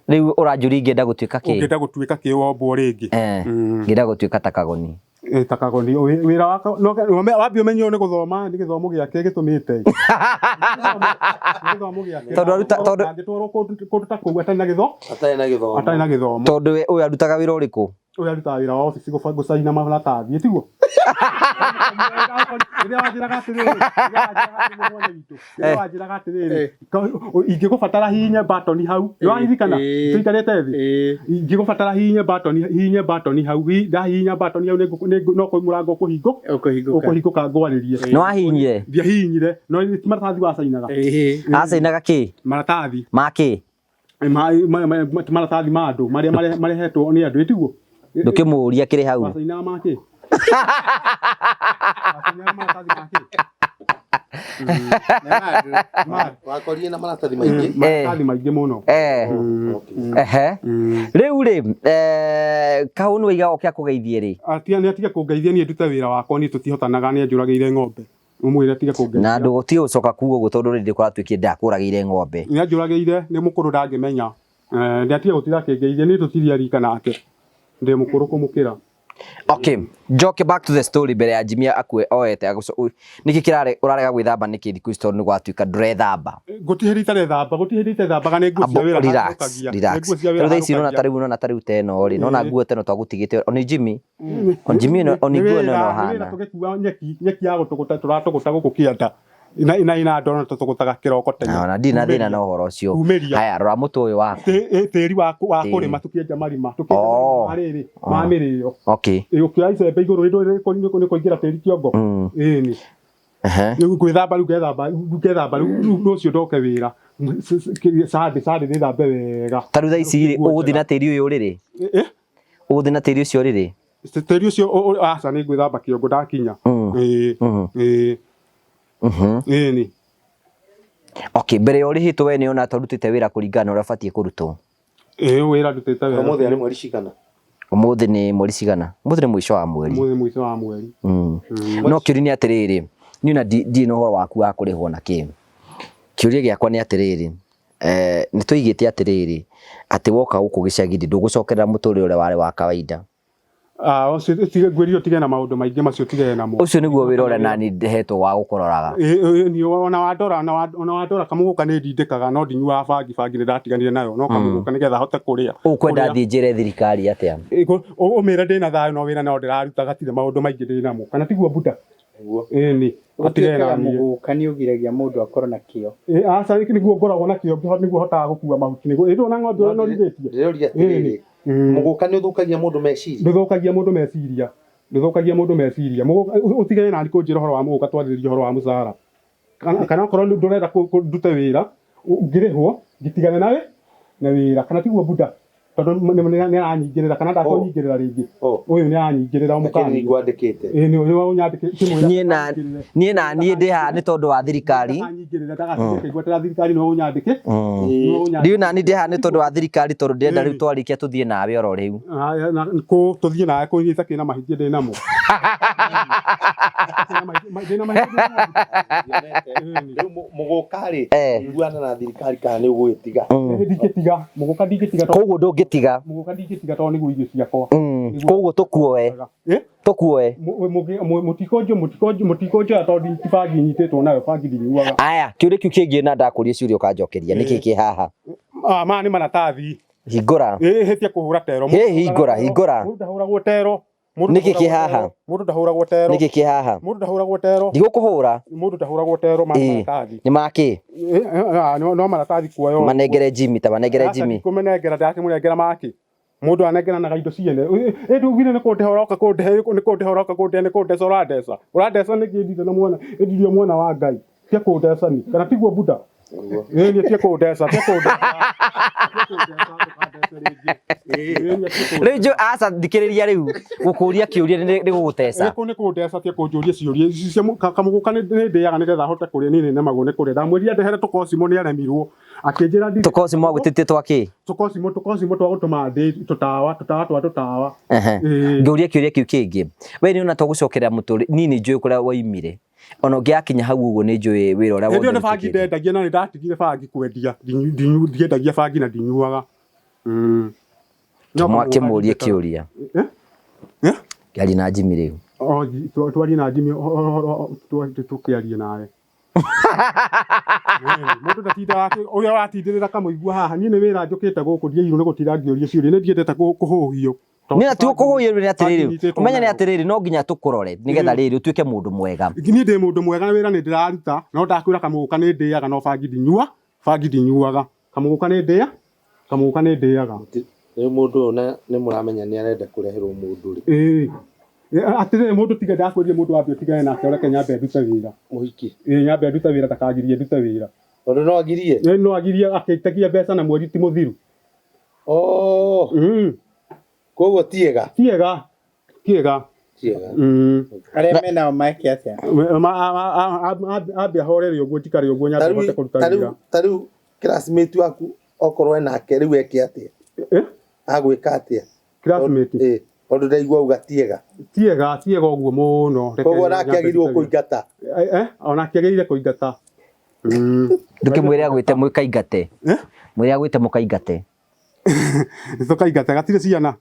Rĩu ũranjũria ingĩenda gũtuĩka kĩ? Ũngĩenda gũtuĩka kĩ wombo rĩngĩ? Ngĩenda gũtuĩka ta Kagoni. Ta Kagoni wĩra wambe ũmenye nĩ gũthoma nĩ gĩthomo gĩake gĩtũmĩte. Tondũ angĩtwarwo kũndũ ta kũu atarĩ na gĩthomo. Tondũ ũyũ arutaga wĩra ũrĩkũ? Ũyũ arutaga wĩra wa ofici gũcaina maratathi tiguo. Rĩrĩa wanjĩraga atĩrĩrĩ ingĩgũbatara hihinye batoni hau nĩwaririkana tũikarĩte thĩ ingĩgũbatara hihinye batoni hau ndahihinya batoni hau no mũrango ũkũhingũka ngwarĩrie. Nĩwahihinyire? Ndiahihinyire no ti maratathi wacainaga. Acainaga kĩ? Maratathi. Ma kĩ? Maratathi ma andũ marĩa marehetwo nĩ andũ tiguo. Ndũkĩmũria kĩrĩ hau. Wacainaga ma kĩ? Wakorire na maratathi maingĩ? Maratathi maingĩ mũno. Rĩu rĩ Kaũ nĩ waiga oke akũgeithie rĩ? Nĩ atige kũngeithia niĩ ndute wĩra wakwa niĩ tũtihotanaga nĩ anjũragĩire ng'ombe. umwire tiga kungenia na ndu gutie ucoka kuo guo tondu rindi kuratuikie ndakurageire ng'ombe ni anjurageire ni mukuru ndangimenya ndatige gutira kingeithie ni tutiria rika nake ndi mukuru kumukira. Okay, joke back to the story mbere ya Jimmy akue oete niki kirare urarega gwithamba niki thiku ici tondu gwatuika ndurethamba gutihirite thamba kana ngucia wira relax tondũ ici nona tariu teno ri nona nguo teno twagutigite oni Jimmy on Jimmy oni nguo no hana tugikuwa nyeki ya gutuguta turatuguta guku kianda ina ndona tutugutaga kiroko tene na ndina thina na uhoro ucio haya rora mutu uyu waku tiri wa kurima tukienja marima mariri ma mirio okay ukioya icembe iguru ni kuingira tiri kiongo ni gwithamba riu rucio ndoke wira sade ni thambe wega taru tha ici uguthi na tiri uyu riri uguthi na tiri ucio riri tiri ucio aca ni gwithamba kiongo ndakinya ni okay mbere ya urihitwo we ni ona turutite wira kuringana ura batie kurutwo wira ndutite wira umuthi ari mweri cigana umuthi ni mweri cigana umuthi ni mwisho wa mweri no kiuri ni atiriri ni na di no horo waku wa kurihwo na ki kiuri giakwa ni atiriri ni tuigite atiriri ati woka guku gicagidi ndugucokerera muturire ure wari wa kawaida ucio tige ngwirio tige na maundu maingi macio tige namo ucio niguo wira ure nani ndehetwo wa gukuroraga ni ona wadora kamuguka ni ndindikaga no ndinyua bangi ni ndatiganire nayo no kamuguka nigetha hote kuria ukwenda thinjire thirikari atia umira ndina thayo no wira no ndiraruta gatire maundu maingi ndi namo kana tiguo buta ni atirera muguka ni ugiragia mundu akorwo na kio aca niguo ngoragwo na kio niguo hotaga gukua mahuti niguo ndo na ng'ombe no rithitie muguka ni uthukagia mundu meciria nduthukagia mundu meciria utigane na ndiko njira horo wa muguka twathiria horo wa mucara kana korwo ndurenda ndute wira ngirihwo ngitigane nawe na wira kana tiguo buda tondu ni anyingirira kana ndakonyingirira ringi uyu ni anyingirira umukani ni ngwandikite ni unyandikite nie na nie ndi ha ni tondu wa thirikari anyingirira ndagatige gwetera thirikari no unyandike ndiu na ni ndi ha ni tondu wa thirikari tondu ndenda riu twarikia tuthie nawe oro riu ko tuthie nawe kunyita kina mahingia ndi namo muguka ri nguana na thirikari kana ni ugwitiga ndingitiga muguka ndingitiga koguo ndungitiga muguka ndingitiga tondu niguo irio ciakwa koguo tukuoe tukuoe mutikonjo tondu bangi nyititwo nayo bangi ndinyuaga aya kiuri kiu kingi na ndakuria ciuria ukanjokeria niki ki haha ma ni maratathi hingura hetia kuhura tero hingura ndahuragwo tero niki ki haha mundu ndahuragwo tero niki ki haha mundu ndahuragwo tero ndigukuhura mundu ndahuragwo tero maratathi ni maki no maratathi kuoyo manengere Jimmy ta manengere Jimmy kumenengera ndakimurengera maki mundu anengera na gaindo ciene ndugire ni kundehoroka kundehoroka uradesa ni ngindire na mwana ndirio mwana wa Ngai tia kundesa ni kana tiguo buda ni tia kundesa riu asa thikiriria riu gukuria kiuria ni gugutesa ni kundesa tia kunjuria ciuria cia kamuguka ni ndiaga ni getha hote kuria nini nemago ni kuria ndamwiria ndehere tukosimo ni aremirwo akinjira ndi tukosimo agutitie twaki tukosimo twa gutuma ndi tutawa ngiuria kiuria kiu kingi we ni ona tugucokerera muturi nini njui kuria waimire ono giakinya hau uguo ni njui wira uria wothe ni bangi ndendagia na ni ndatigire bangi kwendia ndiendagia bangi na ndinyuaga mwake murie kiuria gari na Jimmy riu twari na Jimmy tukiarie nawe mundu ndatinda wake uria watindirira kamuigua haha ni wira njukite guku ndiiru ni gutira ngioria ciuria ni ndiendete kuhuhio ni ati ukuhuhio ni atiriri umenya ni atiriri no nginya tukurore nigetha riri utuike mundu mwega ni ndi mundu mwega wira ni ndiraruta no ndakwira kamuguka ni ndiaga no bangi ndinyuaga kamuguka ni ndiaga ni mundu na ni muramenya ni arenda kureherwo mundu ri atire mundu tiga ndakwirie mundu wambie tigane nake ureke nyambe ndute wira muhiki nyambe ndute wira takagirie ndute wira ondu no agirie no agirie akitagia mbeca na mweri ti muthiru koguo tiega aria mena maiki atia ambia horeri uguo njikare uguo nyambe hote kuruta wira tariu classmate waku okorwo nake riu eke atia agwika atia classmate Ondu ndaigua uga tiega uguo muno koguo nake agirwo kuingata ona kiagirire kuingata ndukimwire agwite mukaingate mwire agwite mukaingate tukaingate gatire ciana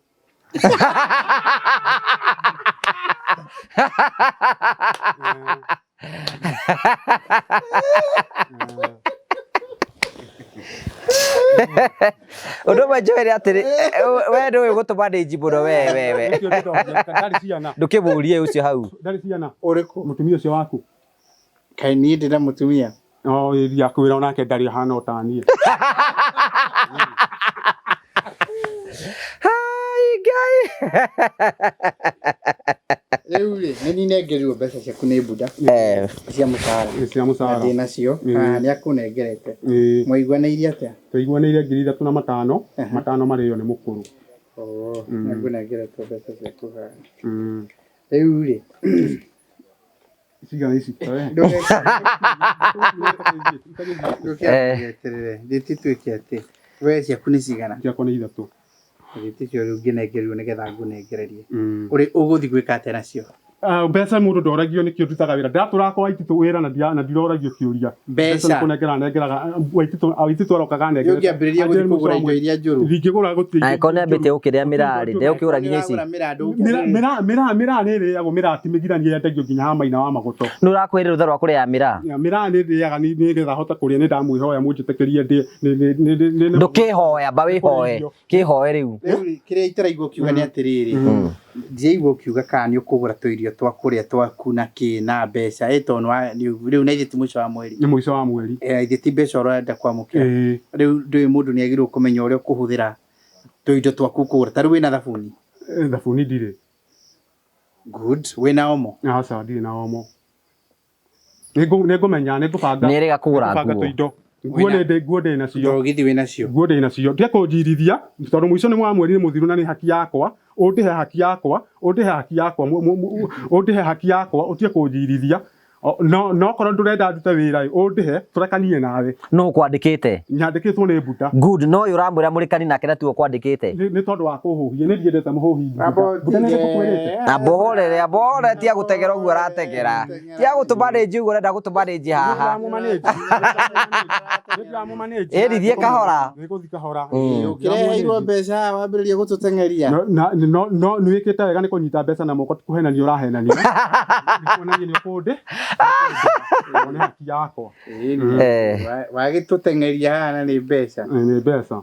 Undu majoere atiri we ndu gutuma ndi njimuno we ndukimurie ucio hau ndari ciana Uriku mutumia ucio waku kai ni ndina mutumia ya kwira onake ndari hana otanie hai gai Euri nini nengerirwo mbeca ciaku nĩ bunda cia mũcara ndĩ nacio nĩ akunengerete mwaiguanĩire atĩa twaiguanĩire 3,500 matano marĩo nĩ mũkũrũ nĩ akunengerete mbeca ciaku rĩu rĩ cigana ici ndũkeeterere ndĩtituĩke atĩ we ciaku nĩ cigana ciakwa nĩ 3 gĩtĩkio rĩu ngĩnengerirwo nĩgetha ngũnengererie ũrĩ ũgũthiĩ gwĩka atĩa nacio mbeca mũndũ ndoragio nĩkĩo ndutaga wĩra ndatũrakwa Waititũ wĩra na ndiroragio kĩũria mbeca kũnengera nengeraga Waititũ arokaga nengera ũngĩambĩrĩria gũthiĩ kũgũra indo iria njũru ndingĩgũra gũtirĩ angĩkorwo nĩambĩte gũkĩrĩa mĩrarĩ ndegũkĩgũra nginya ici mĩraa nĩrĩagwo mĩraa ti mĩgiranie yendagio nginya hamaina wa magoto nĩũrakwĩrĩra rũtha rwa kũrĩa mĩraa mĩraa nĩndĩaga nĩgetha hota kũrĩa nĩndamwĩhoya mũnjĩtĩkĩrie ndũkĩhoya mba wĩhoe kĩhoe rĩu kĩrĩa itaraigua kiuga nĩ atĩrĩrĩ ndiraigua ũkiuga kana nĩ ũkũgũra tũirio twa kũrĩa twaku na kĩ na mbeca rĩu na ithe ti mũico wa mweri nĩ mũico wa mweri ithe ti mbeca ũrenda kwamũkĩra rĩu ndũĩ mũndũ nĩ agĩrĩirwo kũmenya ũrĩa ũkũhũthĩra tũindo twaku kũgũra ta rĩu wĩna thabuni ndirĩ good wĩna omo aca ndirĩ na omo nĩngũmenya nĩngũbanga nĩrĩga kũgũra nguo nguo ndĩ nacio ndogithi wĩna cio nguo ndĩ nacio ndia kũnjirithia tondũ mũico wa mweri nĩ mũthiru na nĩ haki yakwa ũndĩhe haki yakwa ũndĩhe haki yakwa ũtige kũnjirithia no korwo ndũrenda ndute wĩra ũndĩhe tũrekanie nawe no kwandĩkĩte nyandĩkĩtwo nĩ bunda good no ũyũ ũramwĩra mũrekani nake na tuo kwandĩkĩte nĩ tondũ wa kũhũhia nĩ ndiendete mũhũhi ambohorere tia gũtegera ũguo arategera tia gũtũma ndĩnji ũguo ũrenda gũtũma ndĩnji haha ĩrithie kahora nĩgũthi kahora ũkĩreheirwo mbeca wambĩrĩria gũtũteng'eria no nĩwĩkĩte wega nĩ kũnyita mbeca na moko kũhenania ũrahenania nĩkuonania nĩ ũkũndĩ nĩ haki yakwa wagĩtũteng'eria haha na nĩ mbeca nĩ mbeca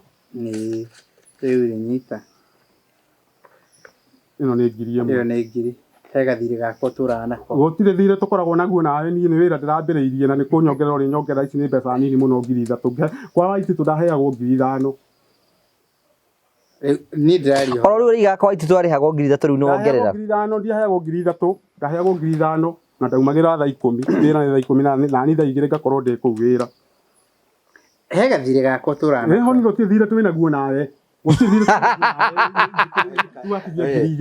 rĩu rĩ nyita ĩno nĩ ngiri ĩmwe ĩyo nĩ ngiri he gathirĩ gakwa tũraga nako gũtirĩ thirĩ tũkoragwo naguo nawe niĩ nĩ wĩra ndĩrambĩrĩirie na nĩ kũnyongerera ũrĩ nyongera ici nĩ mbeca nini mũno 3,000 kwa Waititũ ndaheagwo 5,000 niĩ ndĩrario oro rĩu rĩiga kwa Waititũ arĩhagwo 3,000 rĩu nĩwongerera 5,000 ndiaheagwo 3,000 ndaheagwo 5,000 na ndaumagĩra thaa 10 wĩra nĩ thaa 10 na niĩ thaa 2 ngakorwo ndĩ kũu wĩra he gathirĩ gakwa tũraga nĩho nĩ gũtirĩ thirĩ twĩ naguo nawe gũtirĩ thirĩ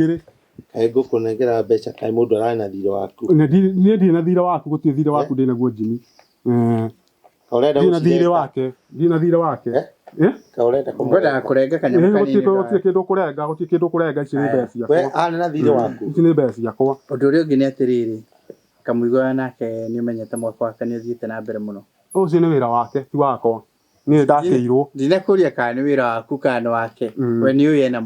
twĩ ngũkũnengera mbeca kaĩ mũndũ ararĩ na thirĩ waku niĩ ndirĩ na thirĩ waku gũtirĩ thirĩ waku ndĩ naguo Jimmy ndirĩ na thirĩ wake ngwendaga kũrenga kanyamũ kanini gũtirĩ kĩndũ kũrenga ici nĩ mbeca ciakwa we arĩ na thirĩ waku ici nĩ mbeca ciakwa ũndũ ũrĩa ũngĩ nĩ atĩrĩrĩ kamũigua nake nĩ ũmenyete mwaka wake nĩ ũthiĩte na mbere mũno ũcio nĩ wĩra wake ti wakwa niĩ ndakĩirwo ndinakũria kana nĩ wĩra waku kana wake we nĩ ũyũ ena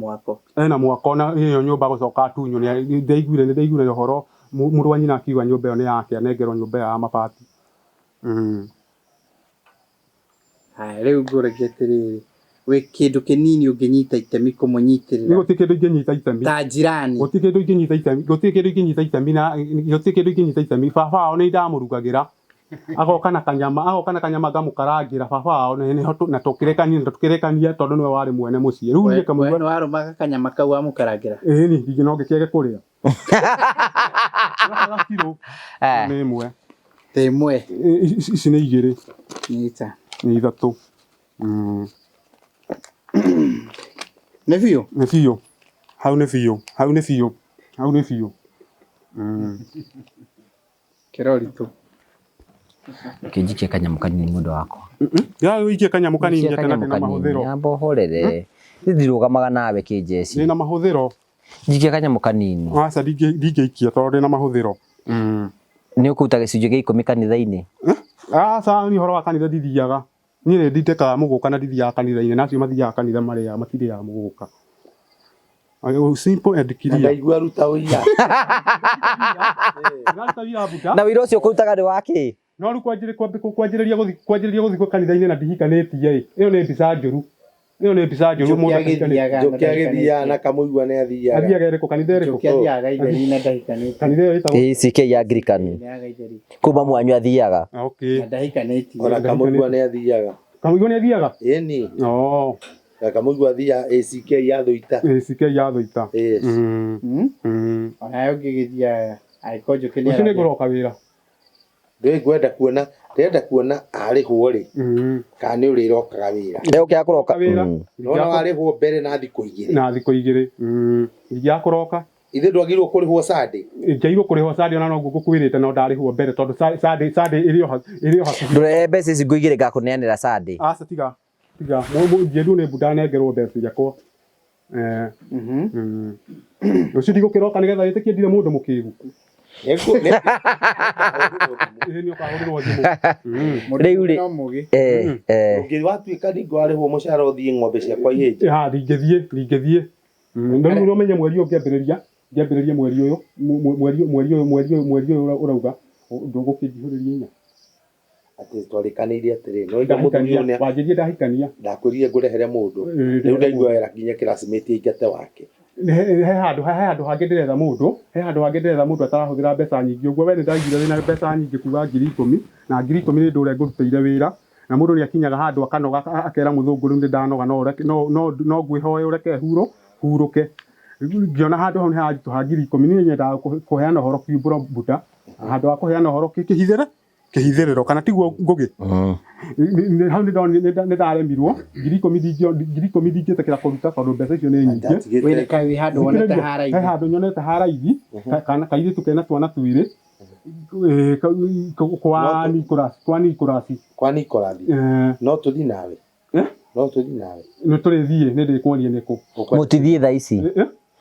mwako na ĩyo nyũmba gũcoka atunywo nĩ ndaiguire ũhoro mũrũ wa nyina akiuga nyũmba ĩyo nĩ yake anengerwo nyũmba ya mabati rĩu ngũragia atĩrĩrĩ wĩ kĩndũ kĩnini ũngĩnyita itemi kũmũnyitĩrĩra nĩ gũtirĩ kĩndũ ingĩnyita itemi ta njirani gũtirĩ kĩndũ ingĩnyita itemi baba wao nĩ ndamũrugagĩra agoka na kanyama ngamũkarangĩra baba wao na tũkĩrekania tondũ nĩwe warĩ mwene mũciĩ rĩu niĩ kamũigua nĩ warũmaga kanyama kau wamũkarangĩra ĩni ingĩ no ngĩkĩage kũrĩa kiro nĩ ĩmwe ici nĩ 2 nyita nĩ 3 nĩ biũ hau nĩ biũ kĩroritũ kĩnjikie kanyamũ kanini mũndũ wakwa wikie kanyamũ kanini atĩ na mahũthĩro ambohorere ndirũgamaga nawe kĩnjeci nĩ na mahũthĩro Njikia kanyamũ kanini. Aca ndingĩikia tondũ ndĩ na mahũthĩro. Nĩ ũkũruta gĩcunjĩ gĩa 10 kanitha-inĩ? Aca niĩ ũhoro wa kanitha ndithiaga. Niĩ nĩ nditĩkaga mũgũka na ndithiaga kanitha-inĩ, nacio mathiaga kanitha marĩa matirĩaga mũgũka. Simple and clear. Ndaigua ruta ũira. Na wĩra ũcio ũkũrutaga nĩ wa kĩ? No rĩu kwanjĩrĩria gũthiĩ kanitha-inĩ na ndihikanĩtie ĩyo nĩ mbica njũru. Ĩyo nĩ mbica njũru mũndũ akihikanĩtie. Njoki agĩthiaga na kamũigua nĩ athiaga. Athiaga ĩrĩkũ kanitha ĩrĩkũ? Njoki athiaga Gaitheri na ndahikanĩtie. Kanitha ĩyo ĩtagwo ACK ya Anglican. Kuma mwanyu athiaga. Okay. Na ndahikanĩtie. Ona kamũigua nĩ athiaga. Kamũigua nĩ athiaga? Ĩni. Oh. Na kamũigua athiaga ACK ya Thũita. ACK ya Thũita. Yes. Ona ũngĩgĩthia angĩkorwo Njoki nĩ ũcio nĩ ngũroka wĩra. Ndĩrenda kuona arĩhwo rĩ. Kana nĩ ũrĩrokaga wĩra. Nĩũkĩaga kũroka wĩra. Nona warĩhwo mbere na thikũ igĩrĩ. Na thikũ igĩrĩ. Ndia kũroka. Ithe ndwagĩrĩirwo kũrĩhwo Sunday. Njairwo kũrĩhwo Sunday ona no ngũkwĩrĩte no ndarĩhwo mbere tondũ Sunday ĩrĩ o hakuhĩ. ndũrehe mbeca ici ngũigĩre ngakũneanĩra Sunday. Aca tiga njĩru nĩ mbunda nengerwo mbeca ciakwa. Rũciũ ndigũkĩroka nĩgetha wĩtĩkie ndirĩ mũndũ mũkĩgu. Rĩu rĩ ũngĩ watuĩka ningĩ warĩhwo mũcara ũthiĩ ng'ombe ciakwa ihĩnje. Ndingĩthiĩ. Ndĩrĩ ũmenye mweri ũyũ ngĩambĩrĩria mweri ũyũ ũrauga ndũgũkĩnjihũrĩria inya. Atĩ twarĩkanĩire atĩrĩ no iga mũthuri wanjĩrie ndahikania. Ndakwĩrire ngũrehere mũndũ. Rĩu ndaigua wĩra nginya classmate aingate wake. He handũ hangĩ ndĩretha mũndũ atarahũthĩra mbeca nyingĩ ũguo. We nĩ ndaigire wĩna mbeca nyingĩ kuga 10,000 na 10,000 nĩ ũndũ ũrĩa ngũrutĩire wĩra na mũndũ nĩ akinyaga handũ akanoga akera mũthũngũ rĩu nĩ ndanoga no ngwĩhoe ũreke hurũke. Ngĩona handũ hau nĩ haritũha 10,000 nĩ nyendaga kũheana ũhoro kiumbũra mbunda handũ wa kũheana ũhoro kĩhithĩrĩro kana tiguo ngũgĩ. Hau nĩ ndaremirwo 10,000 ndingĩtĩkĩra kũruta tondũ mbeca icio nĩ nyingĩ. Wĩrĩka wĩ handũ wonete haraithi. He handũ nyonete haraithi kana kairĩtu kena twana twĩrĩ kwa Nicholas. No tũthiĩ nawe. Nĩ tũrĩthiĩ nĩ ndĩkuonie nĩkũ. Mũtithiĩ thaa ici.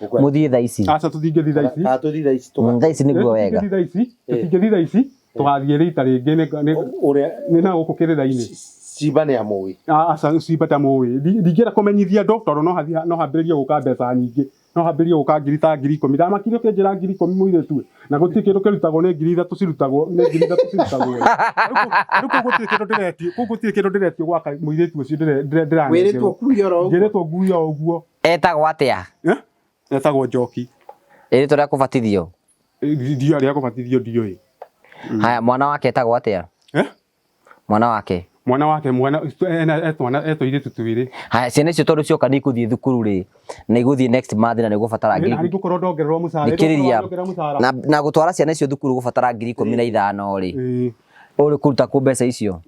Mũthiĩ thaa ici. Aca tũtingĩthiĩ thaa ici. Tũthiĩ thaa ici. Thaa ici nĩguo wega. Tũtingĩthiĩ thaa ici. Tũgathiĩ rita rĩngĩ nĩ na gũkũ kĩrĩra-inĩ. Simba nĩ amũĩ. Aca Simba tamũĩ. Ndingĩenda kũmenyithia andũ tondũ no hambĩrĩrie gũka mbeca nyingĩ. No hambĩrĩrie gũka ngiri ta 10,000. Ndamakire ũkĩnjĩra 10,000 mũirĩtu. Na gũtirĩ kĩndũ kĩrutagwo nĩ 3,000 cirutagwo. Rĩu gũtirĩ kĩndũ ndĩretio gwaka mũirĩtu ũcio ndĩranengerwo. Wĩrĩtwo nguia o ũguo. Etagwo atĩa? Etagwo Njoki. Rĩtwa rĩa kũbatithio? Ndio rĩa kũbatithio ndiũĩ. Haya, mwana wake etagwo atĩa? Mwana wake etũirĩtu twĩrĩ. Haya, ciana icio tondũ cioka nĩ ikũthiĩ thukuru rĩ na igũthiĩ next month na nĩ ũgũbatara ngiri. Nĩ ngũkorwo ndongererwo mũcara. Thikĩrĩria na gũtwara ciana icio thukuru ũgũbatara ngiri 15 rĩ. Ũrĩ kũruta kũ mbeca icio?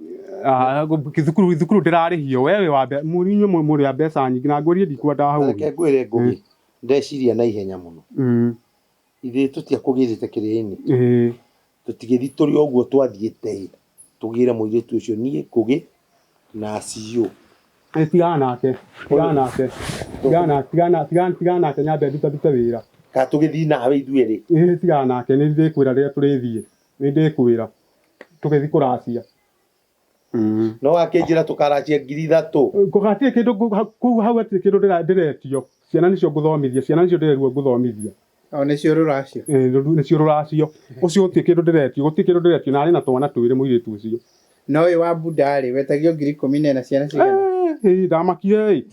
Thukuru ndĩrarĩhio we wa mũrinyo mũrĩ mbeca nyingĩ na ngũrie ndikwenda hau. Reke ngwĩre Ngũgĩ ndeciria na ihenya mũno. Ithuĩ tũtiakũgĩrĩte kĩrĩa-inĩ. Tũtigĩthiĩ tũrĩ o ũguo twathiĩte tũgĩre mũirĩtu ũcio niĩ Ngũgĩ na CEO. Tigana nake nyambe ndute wĩra. Ka tũgĩthiĩ nawe ithuĩ rĩ. Tigana nake nĩ ndĩkwĩra rĩrĩa tũrĩthiĩ. Nĩ ndĩkwĩra tũgĩthiĩ kũracia. No wakĩnjĩra tũkaracia 3,000. Gũgatirĩ kĩndũ kũu hau hatirĩ kĩndũ ndĩretio. Ciana nĩcio ngũthomithia. Ciana nĩcio ndĩreruo ngũthomithia. Nĩcio rũracio. Nĩcio rũracio. Ũcio gũtirĩ kĩndũ ndĩretio na arĩ na twana twĩrĩ mũirĩtu ũcio. No ũyũ wa bunda rĩ wetagio 10,000 na ciana cigana? Ndamakire.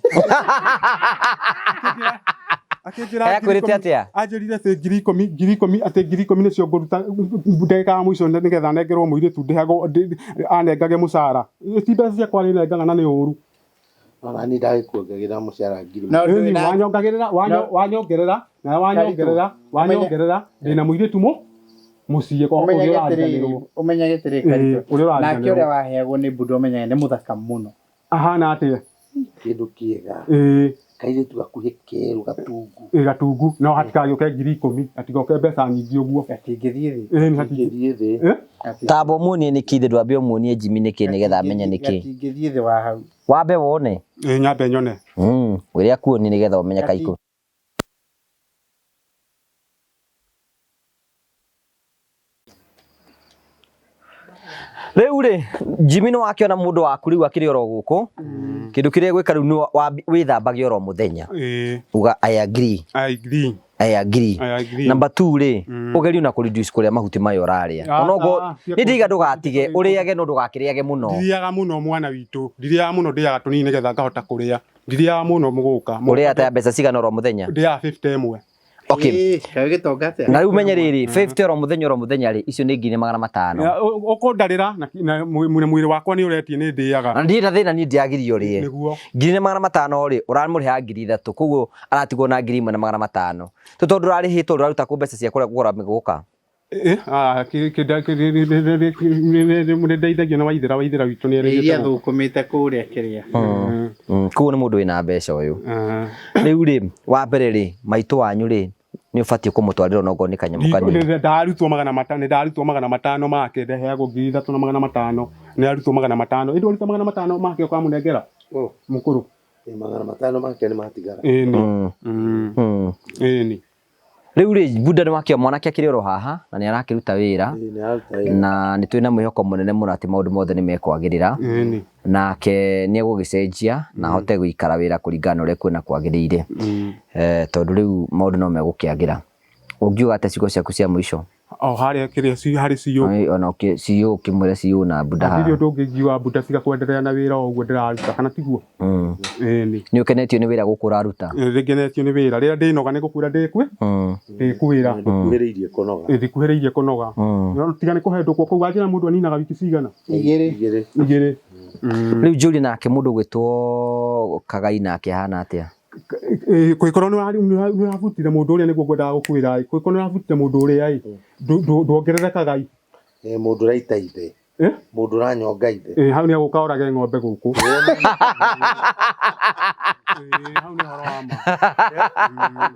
Akwĩrĩte atĩa? Anjĩrire atĩ 10,000 atĩ 10,000 nĩcio ngũruta ndagĩka ya mũico nĩgetha nengerwo mũirĩtu ndĩhagwo anengage mũcara. Ti mbeca ciakwa nĩnengaga na nĩ ũru. Ona niĩ ndagĩkuongagĩra mũcara 10,000. Wanyongerera ndĩna mũirĩtu mũciĩ kwa ũmenye gĩtĩrĩ karitũ. Nake ũrĩa waheagwo nĩ bunda ũmenyaga nĩ mũthaka mũno. Ahana atĩa? Kĩndũ kĩega. Kairĩtu gakuhĩ kerũ gatungu. Gatungu no hatikagĩũke 10,000 atigoke mbeca nyingĩ ũguo. Gatingĩthiĩ thĩ. Tamba ũmuonie nĩkĩ ithe ndwambe ũmuonie Jimmy nĩkĩ nĩgetha amenye nĩkĩ. Gatingĩthiĩ thĩ wa hau. Wambe wone. Nyambe nyone. Wĩrĩa kuonie nĩgetha ũmenye kaiko. Riu ri Jimmy no akiona mundu waku riu akiri oro guku kindu kiria gwika riu withambagia oro muthenya uga I agree number 2 ri ugerio na ku reduce kuria mahuti mayo raria onogo ndiga ndugatige uriage no ndugakiriage muno ndiriaga muno mwana witu ndiriaga muno ndiaga tunini nigetha ngahota kuria ndiriaga muno muguka uria ta mbeca cigana oro muthenya ndiaga 50 imwe. Okay. Na riu menye riri 50 oro muthenya ri icio ni 500. Ukondarira na mwiri wakwa ni uretie ni ndiaga. Na ndira thina ni ndiagirio ri. Niguo. 500 ri uramuriha 3,000 koguo aratigwo na 1,500. Tondu urarihitwo uraruta ku mbeca cia kugura miguka. Mundeithagia na waithira witu ni iria thukumite kuria kiria. Koguo ni mundu wina mbeca uyu. Riu ri wa mbere ri maitu wanyu ri ni ubatie kumutwarira nogo ni kanyamu kanini. Ndarutwo 500 ndarutwo 500 make ndeheagwo 3,500 ni arutwo 500 indu ruta 500 make kwa munengera mukuru 500 make ni matigara ni riu ri buda ni wakio mwanake akiri oro haha na ni arakiruta wira na ni twina mwihoko munene muno ati maundu mothe ni mekwagirira nake ni egugicenjia na hote guikara wira kuringana uri kwina kwagirire tondu riu maundu no megukiagira ungiuga ate cigo ciaku cia mwisho haria kiria hari ciyo ona ciyo kimwire ciyo na buda ndio ndungiwa buda ciga kwenderea na wira oguo ndiraruta kana tiguo ni ukenetio ni wira gukura ruta ngenetio ni wira rira ndinoga ni gukura ndikwe ndikuwira ndikuhiriirie kunoga ndikuhiriirie kunoga no tigane kuhendwo kwa kuga njira mundu aninaga wiki cigana igiri riu juri nake mundu gwitwo Kagai nake hana atia kwikorwo ni wavutire mundu uria niguo ngwendaga gukwira kwikorwo ni wavutire mundu uria ndongererekaga mundu raita ithe mundu ranyonga ithe hau ni aguka orage ng'ombe guku hau ni horo ama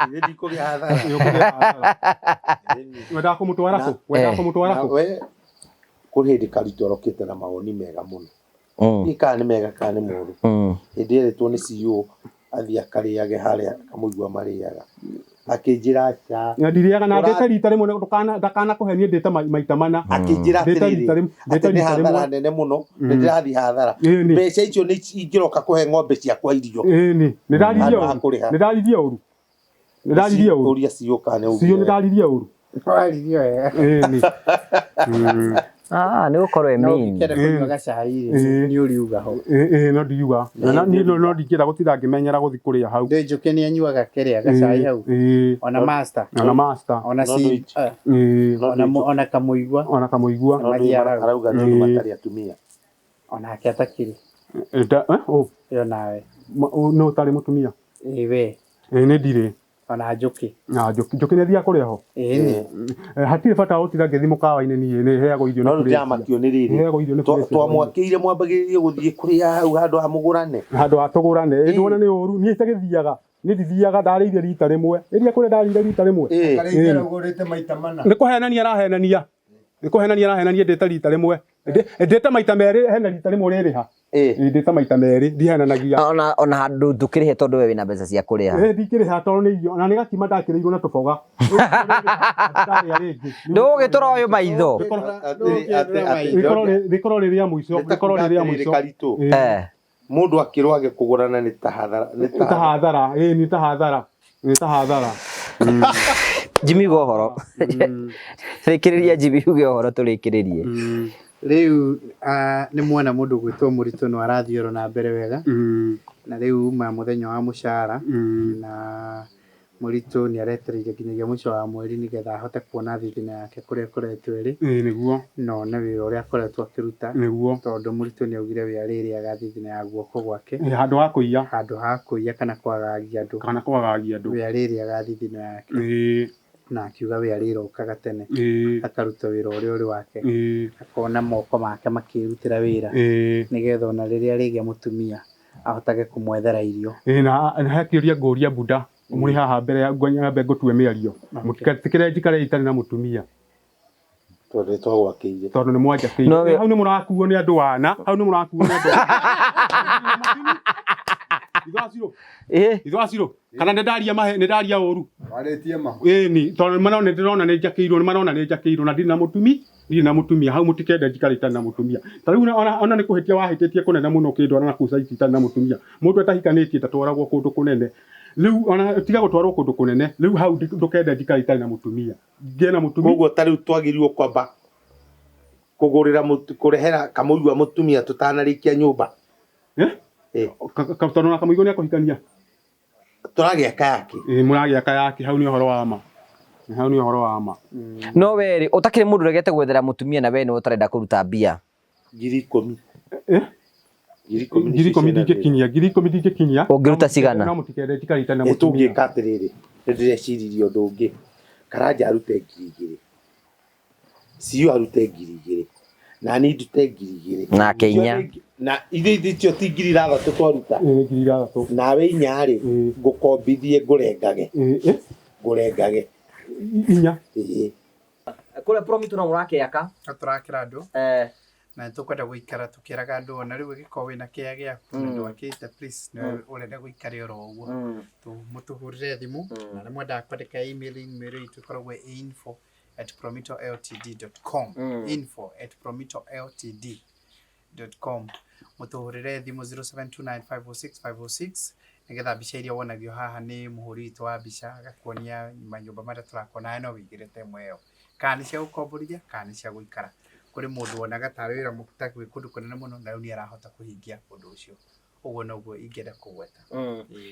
ndi kugia hathara wenda kumutwara ku we kuri hindi karitũ rokite na mawoni mega muno ni kana mega kana muru hindi eretwo ni CEO athia kariage haria kamuigua mariaga akinjira cha ndiriaga na ndete rita rimwe ndakana kuhenie ndete maita mana akinjira ndete ni hathara nene muno ndirathi hathara mbeca icio ni ingiroka kuhe ng'ombe ciakwa irio ni ndaririe uru uria CEO kana ugu CEO ndaririe uru ni gukorwo emini ni uriuga ho no ndiuga no ndikira gutira ngimenyera guthi kuria hau njuke ni anyuaga keria gacai hau ona master ona si ona kamuigua arauga no matari atumia ona akiatakiri yo nawe no tari mutumia we ni ndire ona njuki njuki ni thia kuria ho hatire bata utira ngethi mukawa-ini ni heago irio no njamakio ni riri heago irio ni twamwakiire mwambagiririe guthie kuria hau handu ha mugurane nduona ni uru ni itagithiaga ni ndithiaga ndarĩire rita rimwe iria kuria ndarĩire rita rimwe karĩire ũgũrĩte maita mana ni kuhenania arahenania ndĩte rita rimwe ndĩte maita merĩ hena rita rimwe rĩrĩha ndĩte maita merĩ ndihenanagia ona handu ndukirihe tondu we wina mbeca cia kuriha ndikiriha tondu ni irio na nigakima ndakĩrĩirwo na tũboga ndũgĩtũra ũyũ maitho rĩkorwo rĩrĩa mũico mundu akirwage kugurana ni tahathara ni tahathara Jimmy gohoro rekiriria Jimmy gohoro turikiririe riu ni mwana mundu gwitwo Muritu no arathioro na mbere wega na riu ma muthenya wa mushara na Muritu ni aretereire nginyagia mwisho wa mweri nigetha ahote kuona thithina yake kuria koretwo iri niguo no na wira uria akoretwo akiruta niguo tondu Muritu ni augire wira riri agathithina ya guoko gwake handu ha kuiya kana kwagagia andu wira riri agathithina yake na akiuga wira riri ukaga tene akaruta wira uria uri wake akona moko make makirutira wira nigetha ona riria rigia mutumia ahotage kumwethera irio na hakiuria nguria buda muri haha mbere ya ngwanya ngutue miario mutikitikire njikare itari na mutumia tondu twagwakiire tondu ni mwanjakiire hau ni murakuo ni andu wana Igaciro. Igaciro. Kana ndaria mahe ndaria oru. Waretie ma. Ni tondu marona ndirona ni njakiirwo ni marona ni njakiirwo na ndina mutumia hau mutikende njikarite na mutumia. Ta riu ona ni kuhitia wahititie kunene muno kindwara na kucaiti ta na mutumia. Mundu atahikanitie tatwaragwo kundu kunene. Riu ona tiga gutwarwo kundu kunene. Riu hau ndukende njikarite na mutumia. Ngiena mutumia. Koguo ta riu twagirirwo kwamba kugurira kurehera kamuigwa mutumia tutanarikia nyumba. Tondu na kamuigwa ni akuhikania. Turagiaka yake. Muragiaka yake hau ni uhoro wa ma. Hau ni uhoro wa ma. No weri utakire mundu regete gwethera mutumia na we ni utarenda kuruta mbia. 10,000. Ngiri ikumi ndingikinyia. Ungiruta cigana? No mutikende njikarite na mutumia. Tungika atiriri ndireciria undu ungi. Karanja arute 2,000. Siyo arute 2,000. Na ni ndute 2,000. Na Kenya. Na ithe cio ti 6,000 twaruta. 6,000. Nawe inyari ngukombithie ngurengage. Ngurengage. Inya. Kule Promito no murakiaka. Turakira andu. Na tukwenda guikara tukiraga andu ona riu giko wina kia giaku ndu wakite please no urenda guikara oro uguo. Tu mutuhurire thimu na rimwe ndakwandika email itu koragwo info@promitoltd.com info@promitoltd.com mutuhurire thimu 0729506506 nigetha mbica iria wonagio haha ni muhuri witu wa mbica agakuonia manyumba maria turakona no wigirite mweo kana cia gukomborithia kana cia guikara kuri mundu wonaga ta wira mukita gwi kundu kunene muno na ni arahota kuhingia undu ucio uguo noguo ingenda kugweta.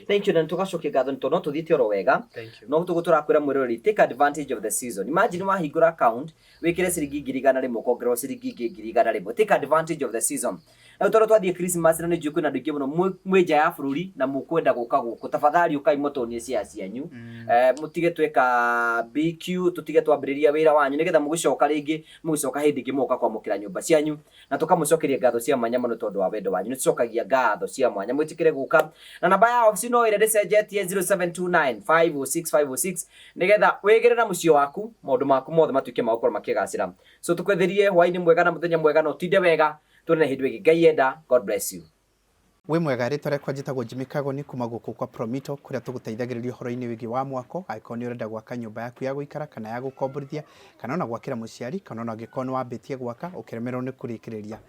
Thank you na tugacokia ngatho ni tondu tuthiite oro wega no tuguturakwira mwirori take advantage of the season. Imagine wahingura account wikire ciringi 100,000 kongerwo ciringi 100,000 take advantage of the season. Na utoro twathie Christmas na njuku na ndingi muno mwenja ya bururi na mukwenda guka guku tafadhali ukai motonie cia cianyu mutige tweka BQ tutige twambiriria wira wanyu nigetha mugicoka ringi mugicoka hindi ingi muka kwamukira nyumba cianyu na tukamucokeria ngatho cia mwanya muno tondu wa wendo wanyu nicokagia ngatho cia mwanya mwitikire guka na namba ya office no ire decenjetie 0729506506 nigetha wigire na mucio waku maundu maku mothe matuike magukora makigacira so tukwethirie hwaini mwega na muthenya mwega no tinde wega tuna hindwe gigayenda. God bless you. We mwega ritwa rekwa njitagwo Jimmy Kagoni kuma guku kwa Promito kuria tuguteithagiriria horo-ini wigi wa mwako angĩkorwo ni urenda gwaka nyumba yaku ya guikara kana ya gukomborithia kana ona gwakira muciari kana ona angĩkorwo ni wambitie gwaka ukiremerwo ni kurikiriria.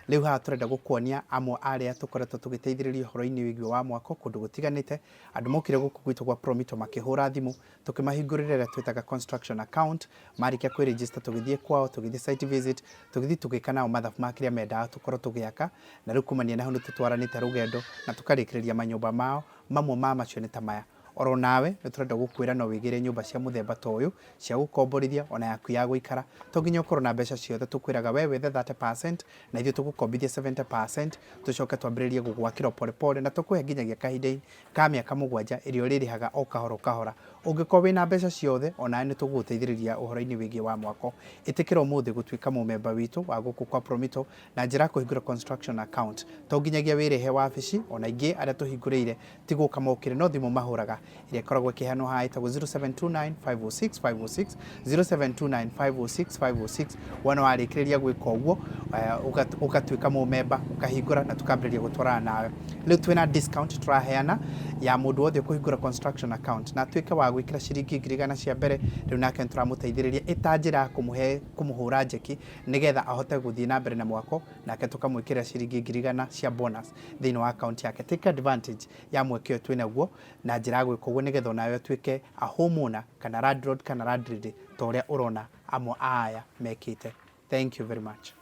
Riu haha turenda gukuonia amwe aria tukoretwo tugiteithiriria horo-ini wigi wa mwako kundu gutiganite andu mokire guku gwitu kwa Promito makihura thimu tukimahingurira ria twitaga construction account marikia kwi register tugithie kwao tugithie site visit tugithie tugika nao mathabu makiria mendaga tukorwo tugiaka na riu kumania naho nitutwaranite rugendo na tukarikiriria manyumba mao mamwe ma macio ni ta maya. Oro nawe niturenda gukwira no wigire nyumba cia muthemba ta uyu cia gukomborithia ona yaku ya guikara to nginya ukorwo na mbeca ciothe tukwiraga we wethe 30% na ithuĩ tugukombithia 70% tucoke twambĩrĩrie gũgwakĩra pole na tukuhe nginyagia kahinda ka mĩaka 7 ĩrĩa ũrĩrĩhaga o kahora ũngĩkorwo wĩna mbeca ciothe ona nĩ tũgũgũteithĩrĩria ũhoro-inĩ wĩgiĩ wa mwako ĩtĩkĩra ũmũthĩ gũtuĩka mũmemba witũ wa gũkũ kwa Promito na njĩra kũhingũra construction account to nginyagia wĩrĩhe wabici ona ingĩ arĩa tũhingũrĩire ti gũka mokĩre no thimũ mahũraga iria ikoragwo ikiheanwo haha itagwo 0729506506 0729506506 wona warĩkĩrĩria gwĩka ũguo ũgatuĩka mũmemba ũkahingũra na tũkambĩrĩria gũtwarana nawe. Rĩu twĩna discount tũraheana ya mũndũ wothe kũhingũra construction account na atuĩke wa gwĩkĩra ciringi 100 cia mbere rĩu nake nĩtũramũteithĩrĩria ĩta njĩra ya kũmũhũra njeki nĩgetha ahote gũthiĩ na mbere na mwako nake tũkamwĩkĩra ciringi 100 cia bonus thĩinĩ wa account yake. Take advantage ya mweke ũyũ twĩna guo na njĩra ya gwĩka ũguo nĩgetha onawe atuĩke a homeowner kana landlord kana landlady ta ũrĩa ũrona amwe aya mekĩte. Thank you very much.